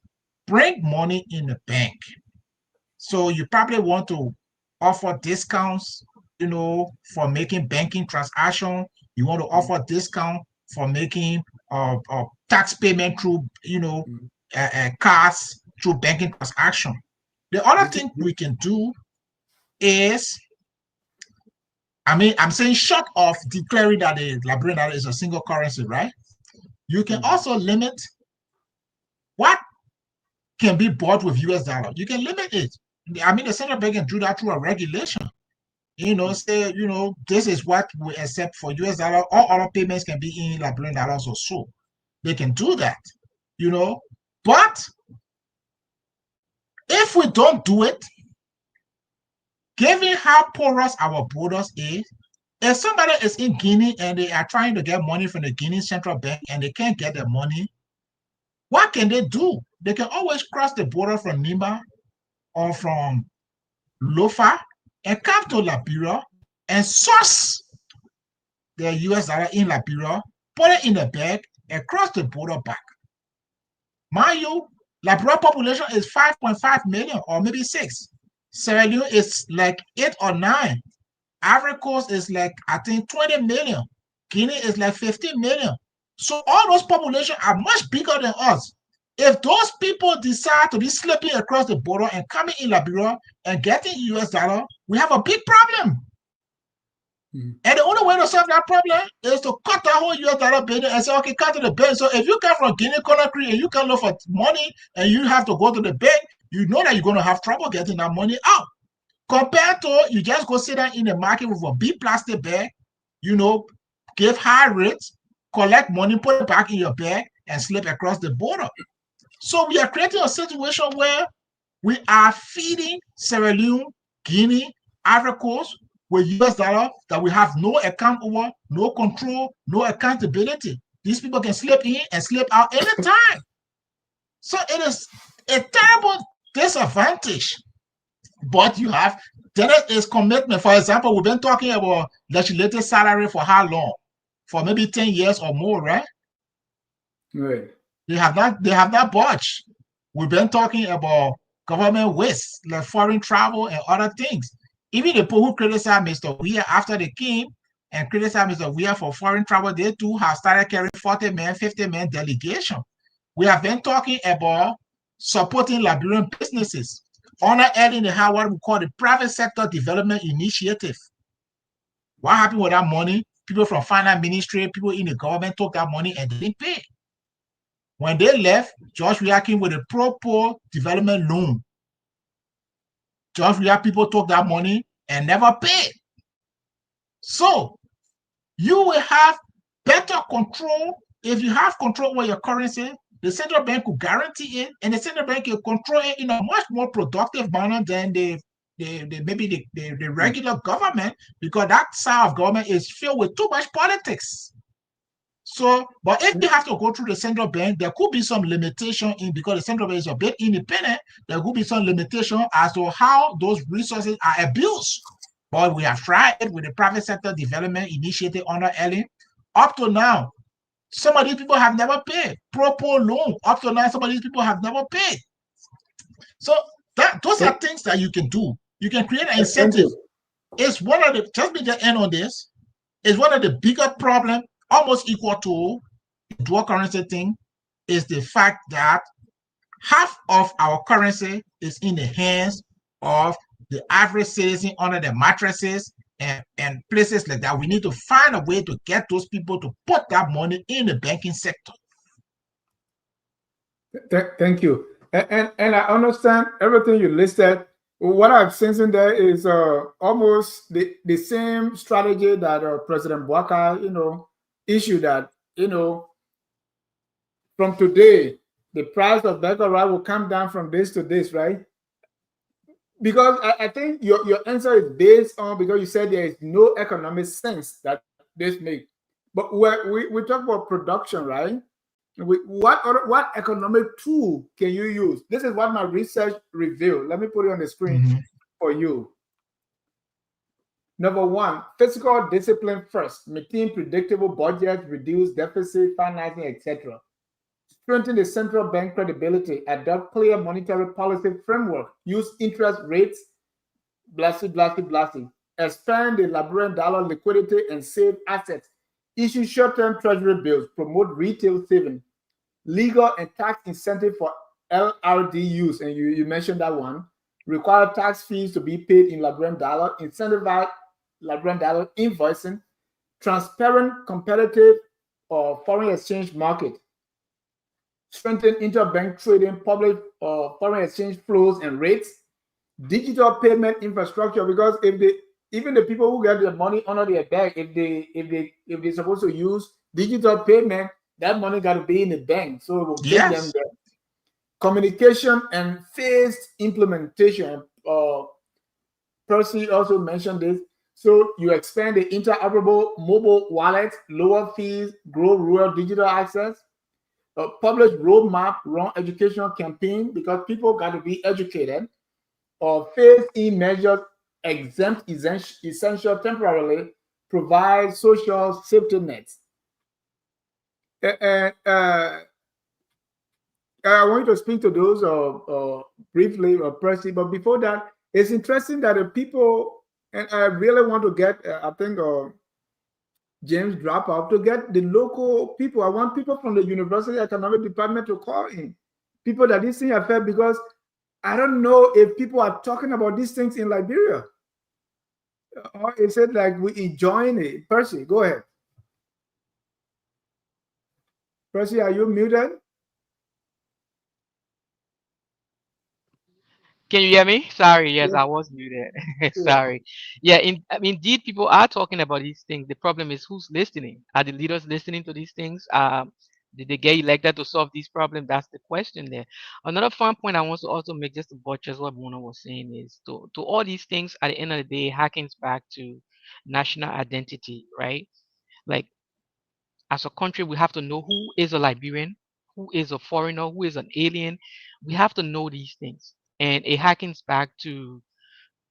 bring money in the bank. So you probably want to offer discounts, for making banking transaction. You want to offer discount for making tax payment through, cards through banking transaction. The other thing we can do is, I'm saying short of declaring that the Liberian dollar is a single currency, right? You can also limit what can be bought with US dollar. You can limit it. The central bank can do that through a regulation. Say, this is what we accept for US dollar. All other payments can be in Liberian dollars or so. They can do that, But if we don't do it, given how porous our borders is, if somebody is in Guinea and they are trying to get money from the Guinea central bank and they can't get the money, what can they do? They can always cross the border from Nima or from Lofa and come to Liberia and source the US dollar in Liberia, put it in the bag, and cross the border back. Mind you, Liberia population is 5.5 million or maybe 6. Sierra Leone is like 8 or 9. Ivory Coast is like, I think, 20 million. Guinea is like 15 million. So all those populations are much bigger than us. If those people decide to be slipping across the border and coming in Liberia and getting US dollar, we have a big problem. And the only way to solve that problem is to cut that whole US dollar business and say, okay, cut to the bank. So if you come from Guinea Conakry and you can look for money and you have to go to the bank, you know that you're going to have trouble getting that money out. Compared to you just go sit down in the market with a big plastic bag, give high rates, collect money, put it back in your bag, and slip across the border. So we are creating a situation where we are feeding Sierra Leone, Guinea, Ivory Coast with US dollar that we have no account over, no control, no accountability. These people can slip in and slip out anytime. So it is a terrible disadvantage. But you have, then it is commitment. For example, we've been talking about legislative salary for how long? For maybe 10 years or more, right? Right. They have not budged. We've been talking about government waste, like foreign travel and other things. Even the people who criticize Mr. Weir after they came and criticize Mr. Weir for foreign travel, they too have started carrying 40-man, 50-man delegation. We have been talking about supporting Liberian businesses. Honor Ellen, they have what we call the Private Sector Development Initiative. What happened with that money? People from finance ministry, people in the government took that money and didn't pay. When they left, George Weah came with a pro-poor development loan. George Weah people took that money and never paid. So you will have better control. If you have control over your currency, the central bank will guarantee it, and the central bank will control it in a much more productive manner than the maybe the regular government, because that side of government is filled with too much politics. So, but if they have to go through the central bank, there could be some limitation in, because the central bank is a bit independent. There could be some limitation as to how those resources are abused. But we have tried it with the private sector development initiative under Ellen. Up to now, some of these people have never paid. Pro loan, up to now, some of these people have never paid. So those are things that you can do. You can create an Thank incentive. you. It's one of the, just be the end on this, is one of the bigger problem, almost equal to the dual currency thing, is the fact that half of our currency is in the hands of the average citizen under the mattresses and places like that. We need to find a way to get those people to put that money in the banking sector. Thank you. And I understand everything you listed. What I'm sensing there is almost the same strategy that President Bwaka, issued, that, from today, the price of Becca will come down from this to this, right? Because I think your answer is based on, because you said there is no economic sense that this makes. But we talk about production, right? What economic tool can you use? This is what my research revealed. Let me put it on the screen for you. Number one, fiscal discipline first. Maintain predictable budget, reduce deficit, financing, etc. Strengthen the central bank credibility. Adopt clear monetary policy framework. Use interest rates. Blasty, blasty, blasty. Expand the Liberian dollar liquidity and save assets. Issue short-term treasury bills. Promote retail saving. Legal and tax incentive for LRD use, and you mentioned that one. Require tax fees to be paid in Liberian dollar. Incentivize Liberian dollar invoicing. Transparent, competitive, or foreign exchange market. Strengthen interbank trading, public foreign exchange flows and rates. Digital payment infrastructure, because even the people who get the money under their bag, if they're supposed to use digital payment, that money got to be in the bank, so it will take them there. Communication and phased implementation. Percy also mentioned this. So you expand the interoperable mobile wallet, lower fees, grow rural digital access. Publish roadmap, run educational campaign, because people got to be educated. Or phase-in measures, exempt essential temporarily, provide social safety nets. I want you to speak to those briefly, Percy, but before that, it's interesting that the people, and I really want to get, I think James drop out, to get the local people. I want people from the University Economic Department to call in, people that this thing affect, because I don't know if people are talking about these things in Liberia. Or is it like we enjoying it? Percy, go ahead. Percy, are you muted? Can you hear me? Sorry, yes, Yeah. I was muted. Sorry. Yeah, indeed, people are talking about these things. The problem is who's listening? Are the leaders listening to these things? Did they get elected to solve these problems? That's the question there. Another fun point I want to also make, just to buttress what Mona was saying, is to all these things at the end of the day harkens back to national identity, right? Like, as a country, we have to know who is a Liberian, who is a foreigner, who is an alien. We have to know these things. And it harkens back to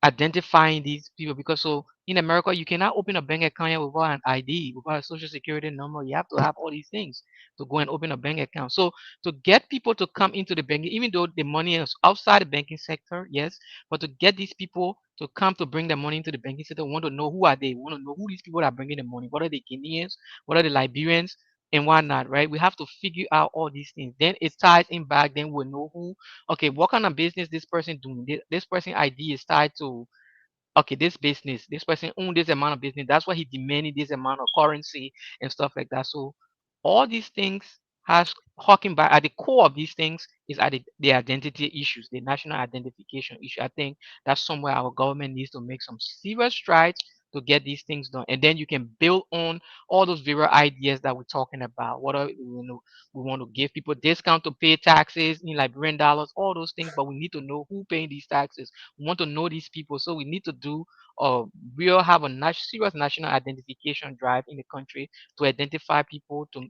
identifying these people, because so in America you cannot open a bank account without an ID, without a social security number. You have to have all these things to go and open a bank account. So to get people to come into the banking, even though the money is outside the banking sector, yes, but to get these people to come to bring the money into the banking sector, we want to know who are they. We want to know who these people are bringing the money. What are the Guineans? What are the Liberians? And whatnot, right? We have to figure out all these things. Then it ties in back. Then we'll know who, okay, what kind of business this person doing. This person ID is tied to, okay, this business, this person own this amount of business. That's why he demanded this amount of currency and stuff like that. So all these things has hawking back at the core of these things is at the identity issues, the national identification issue. I think that's somewhere our government needs to make some serious strides to get these things done, and then you can build on all those various ideas that we're talking about. What are, we want to give people discount to pay taxes in Liberian dollars, all those things, but we need to know who paying these taxes. We want to know these people, so we need to do we'll have a serious national identification drive in the country to identify people, to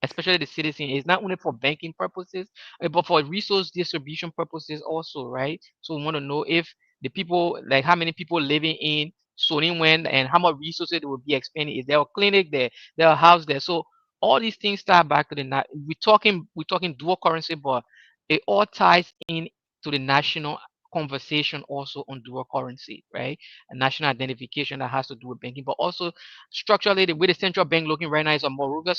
especially the citizen. It's not only for banking purposes, but for resource distribution purposes also, right? So we want to know if the people, like how many people living in Soniwen and how much resources they will be expending. Is there a clinic there? There a house there? So all these things start back to we're talking dual currency, but it all ties in to the national conversation also on dual currency, right? A national identification that has to do with banking, but also structurally the way the central bank looking right now is a Morovia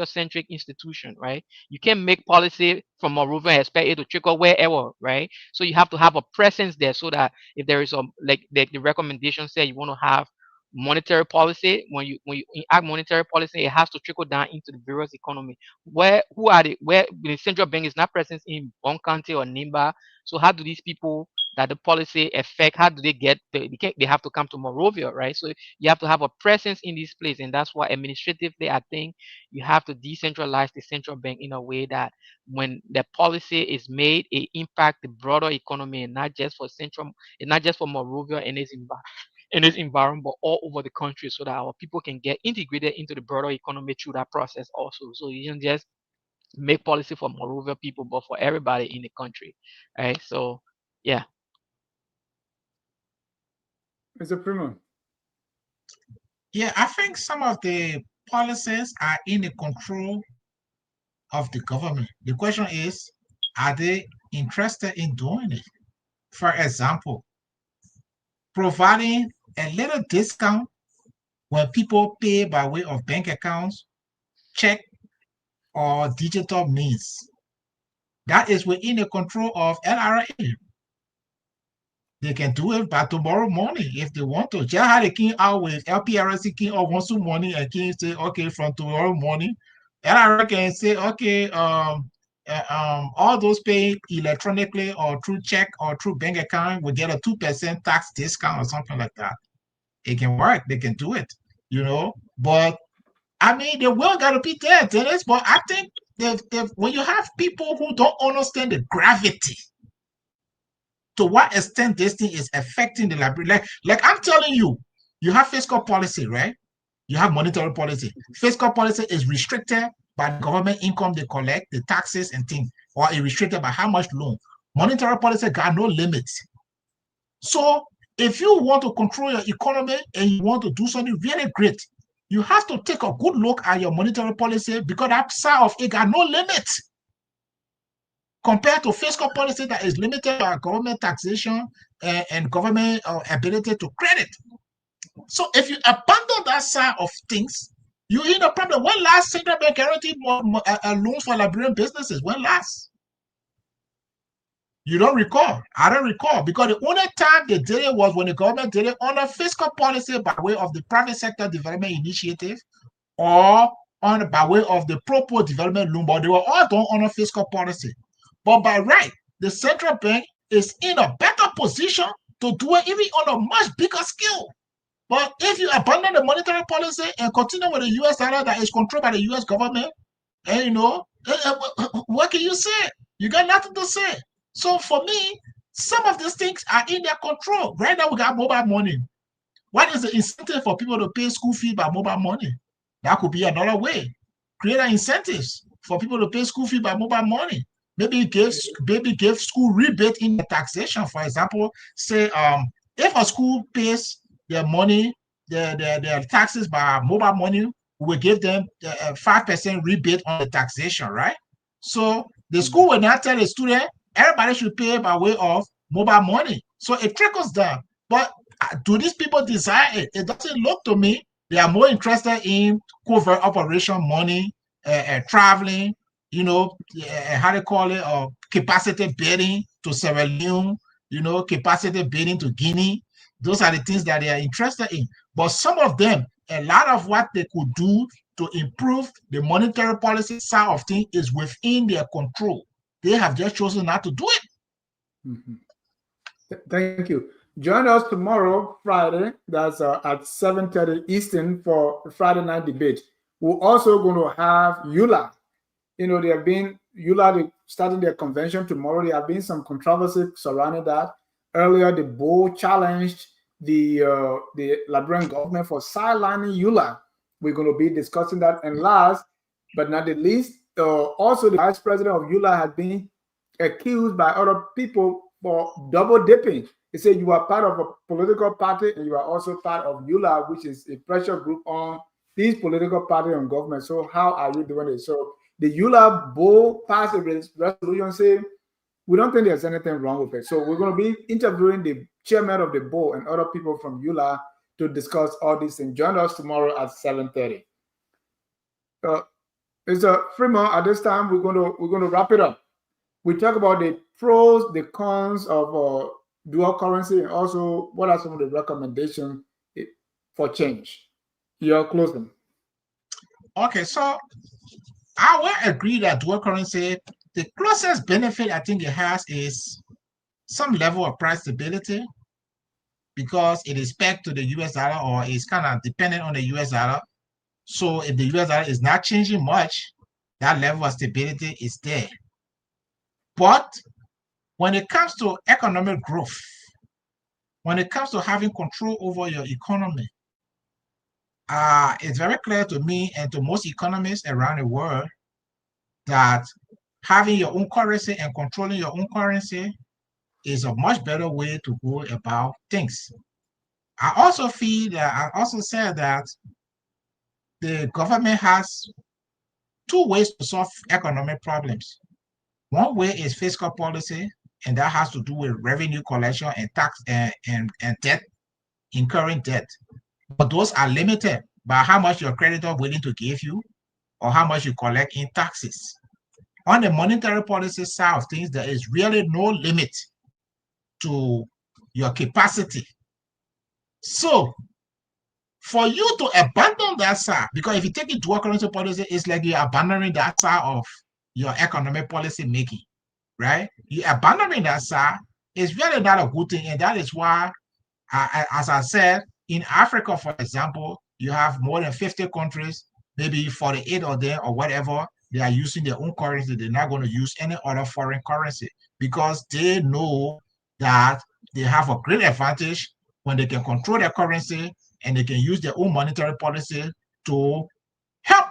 centric institution, right? You can make policy from Morovia and expect it to trickle wherever, right? So you have to have a presence there so that if there is a, like the recommendation say you want to have monetary policy, when you enact monetary policy, it has to trickle down into the various economy. Where the central bank is not present in one county or Nimba, so how do these people that the policy affect, how do they get they have to come to Morovia, right? So you have to have a presence in this place, and that's why administratively I think you have to decentralize the central bank in a way that when the policy is made, it impact the broader economy, and not just for Morovia and its environment, but all over the country, so that our people can get integrated into the broader economy through that process also. So you don't just make policy for Morovia people, but for everybody in the country, right? So yeah. Mr. Primo. Yeah, I think some of the policies are in the control of the government. The question is, are they interested in doing it? For example, providing a little discount when people pay by way of bank accounts, check, or digital means. That is within the control of LRA. They can do it by tomorrow morning if they want to. Just how they came out with LPRC came out once morning and can say, okay, from tomorrow morning, LRA can say, okay, all those paid electronically or through check or through bank account will get a 2% tax discount or something like that. It can work. They can do it. But I mean, the will got to be there, Dennis. But I think when you have people who don't understand the gravity, to what extent this thing is affecting the library, like I'm telling you, you have fiscal policy, right? You have monetary policy. Fiscal policy is restricted by the government income they collect, the taxes and things, or it's restricted by how much loan. Monetary policy got no limits. So if you want to control your economy and you want to do something really great, you have to take a good look at your monetary policy, because that side of it got no limits compared to fiscal policy that is limited by government taxation and government ability to credit. So if you abandon that side of things, you're in a problem. When last central bank guaranteed loans for Liberian businesses? When last? You don't recall. I don't recall, because the only time they did it was when the government did it under fiscal policy by way of the private sector development initiative, or by way of the Propo development loan, but they were all done under fiscal policy. But by right, the central bank is in a better position to do it even on a much bigger scale. But if you abandon the monetary policy and continue with the US dollar that is controlled by the US government, and what can you say? You got nothing to say. So for me, some of these things are in their control. Right now, we got mobile money. What is the incentive for people to pay school fees by mobile money? That could be another way. Create incentives for people to pay school fees by mobile money. Maybe give school rebate in the taxation. For example, say if a school pays their money, their taxes by mobile money, we will give them a 5% rebate on the taxation, right? So the school will not tell the student everybody should pay by way of mobile money. So it trickles down. But do these people desire it? It doesn't look to me. They are more interested in covert operation money, traveling, how they call it, capacity bidding to Sierra Leone, capacity bidding to Guinea. Those are the things that they are interested in. But some of them, a lot of what they could do to improve the monetary policy side of things is within their control. They have just chosen not to do it. Mm-hmm. Thank you. Join us tomorrow, Friday. That's at 7:30 Eastern for Friday night debate. We're also going to have EULA. You know, there have been EULA starting their convention tomorrow. There have been some controversy surrounding that. Earlier, the board challenged the Liberian government for sidelining EULA. We're going to be discussing that. And last but not the least, also the vice president of EULA has been accused by other people for double dipping. They say you are part of a political party and you are also part of EULA, which is a pressure group on these political parties and government. So how are you doing it? So the EULA board passed a resolution saying we don't think there's anything wrong with it. So we're going to be interviewing the chairman of the board and other people from EULA to discuss all these things. Join us tomorrow at 7:30. It's a Fremont. At this time, we're going to wrap it up. We talk about the pros, the cons of dual currency, and also what are some of the recommendations for change. Your closing. Okay, so I will agree that dual currency, the closest benefit I think it has is some level of price stability because it is pegged to the US dollar or is kind of dependent on the US dollar. So if the US dollar is not changing much, that level of stability is there. But when it comes to economic growth, when it comes to having control over your economy, it's very clear to me and to most economists around the world that having your own currency and controlling your own currency is a much better way to go about things. I also said that the government has two ways to solve economic problems. One way is fiscal policy, and that has to do with revenue collection and tax and debt, incurring debt. But those are limited by how much your creditor willing to give you or how much you collect in taxes. On the monetary policy side of things, there is really no limit to your capacity. So for you to abandon that side, because if you take it dual currency policy, it's like you're abandoning that side of your economic policy making, right? You're abandoning that side is really not a good thing. And that is why, as I said, in Africa, for example, you have more than 50 countries, maybe 48 of them or whatever, they are using their own currency. They're not going to use any other foreign currency because they know that they have a great advantage when they can control their currency and they can use their own monetary policy to help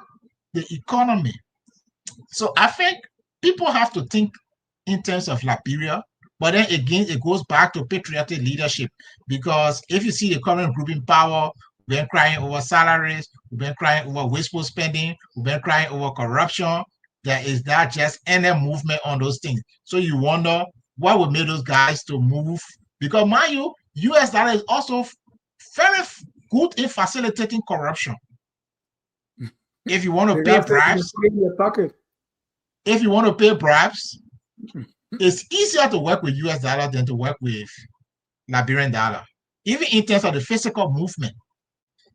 the economy. So I think people have to think in terms of Liberia, but then again, it goes back to patriotic leadership because if you see the current group in power, we've been crying over salaries, we've been crying over wasteful spending, we've been crying over corruption. There is not just any movement on those things. So you wonder what would make those guys to move? Because mind you, US dollar is also very good in facilitating corruption. If you want to pay bribes, if you want to pay bribes, it's easier to work with US dollar than to work with Liberian dollar, even in terms of the physical movement.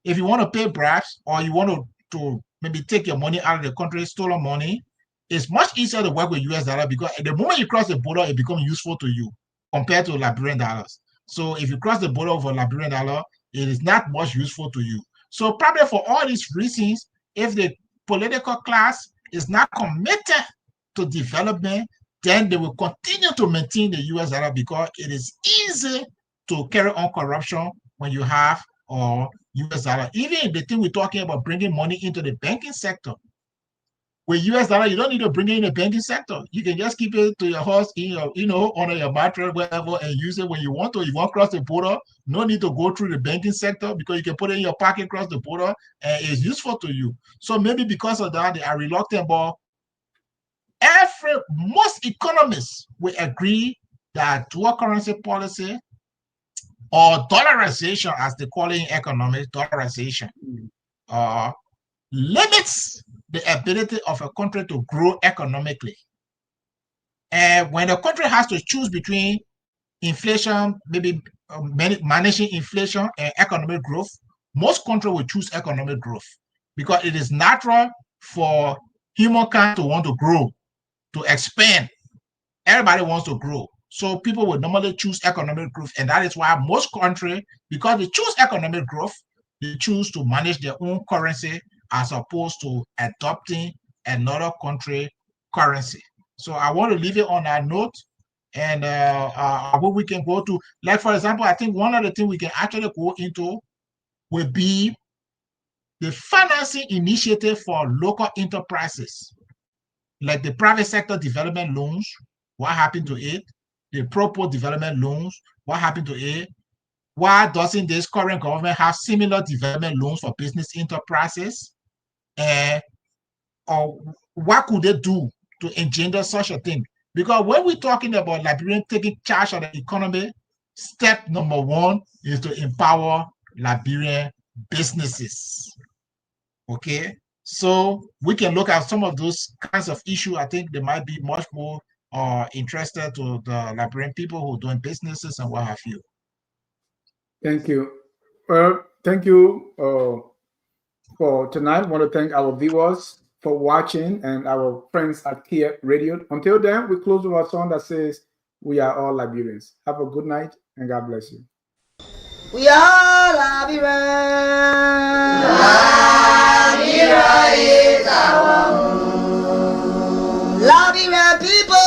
If you want to pay bribes or you want to maybe take your money out of the country, stolen money, it's much easier to work with US dollar because at the moment you cross the border, it becomes useful to you compared to Liberian dollars. So if you cross the border over Liberian dollar, it is not much useful to you. So probably for all these reasons, if the political class is not committed to development, then they will continue to maintain the US dollar because it is easy to carry on corruption when you have US dollar. Even the thing we're talking about bringing money into the banking sector, with US dollar, you don't need to bring it in the banking sector. You can just keep it to your house, in your, under your mattress, wherever, and use it when you want to. You want to cross the border, no need to go through the banking sector because you can put it in your pocket across the border, and it's useful to you. So maybe because of that, they are reluctant, but most economists will agree that dual currency policy or dollarization, as they call it in economics, dollarization, limits the ability of a country to grow economically. And when a country has to choose between inflation, maybe managing inflation and economic growth, most countries will choose economic growth because it is natural for humankind to want to grow, to expand. Everybody wants to grow. So people would normally choose economic growth. And that is why most countries, because they choose economic growth, they choose to manage their own currency as opposed to adopting another country currency. So I want to leave it on that note. And what we can go to, like, for example, I think one of the things we can actually go into will be the financing initiative for local enterprises, like the private sector development loans. What happened to it? The proper development loans. What happened to it? Why doesn't this current government have similar development loans for business enterprises? Or what could they do to engender such a thing? Because when we're talking about Liberian taking charge of the economy, step number one is to empower Liberian businesses. Okay, so we can look at some of those kinds of issues. I think they might be much more interested to the Liberian people who are doing businesses and what have you. Thank you. Well, thank you for tonight. I want to thank our viewers for watching and our friends at Kear Radio. Until then, we close with a song that says, "We are all Liberians." Have a good night and God bless you. We are Liberia. Liberia is our home. Liberia people.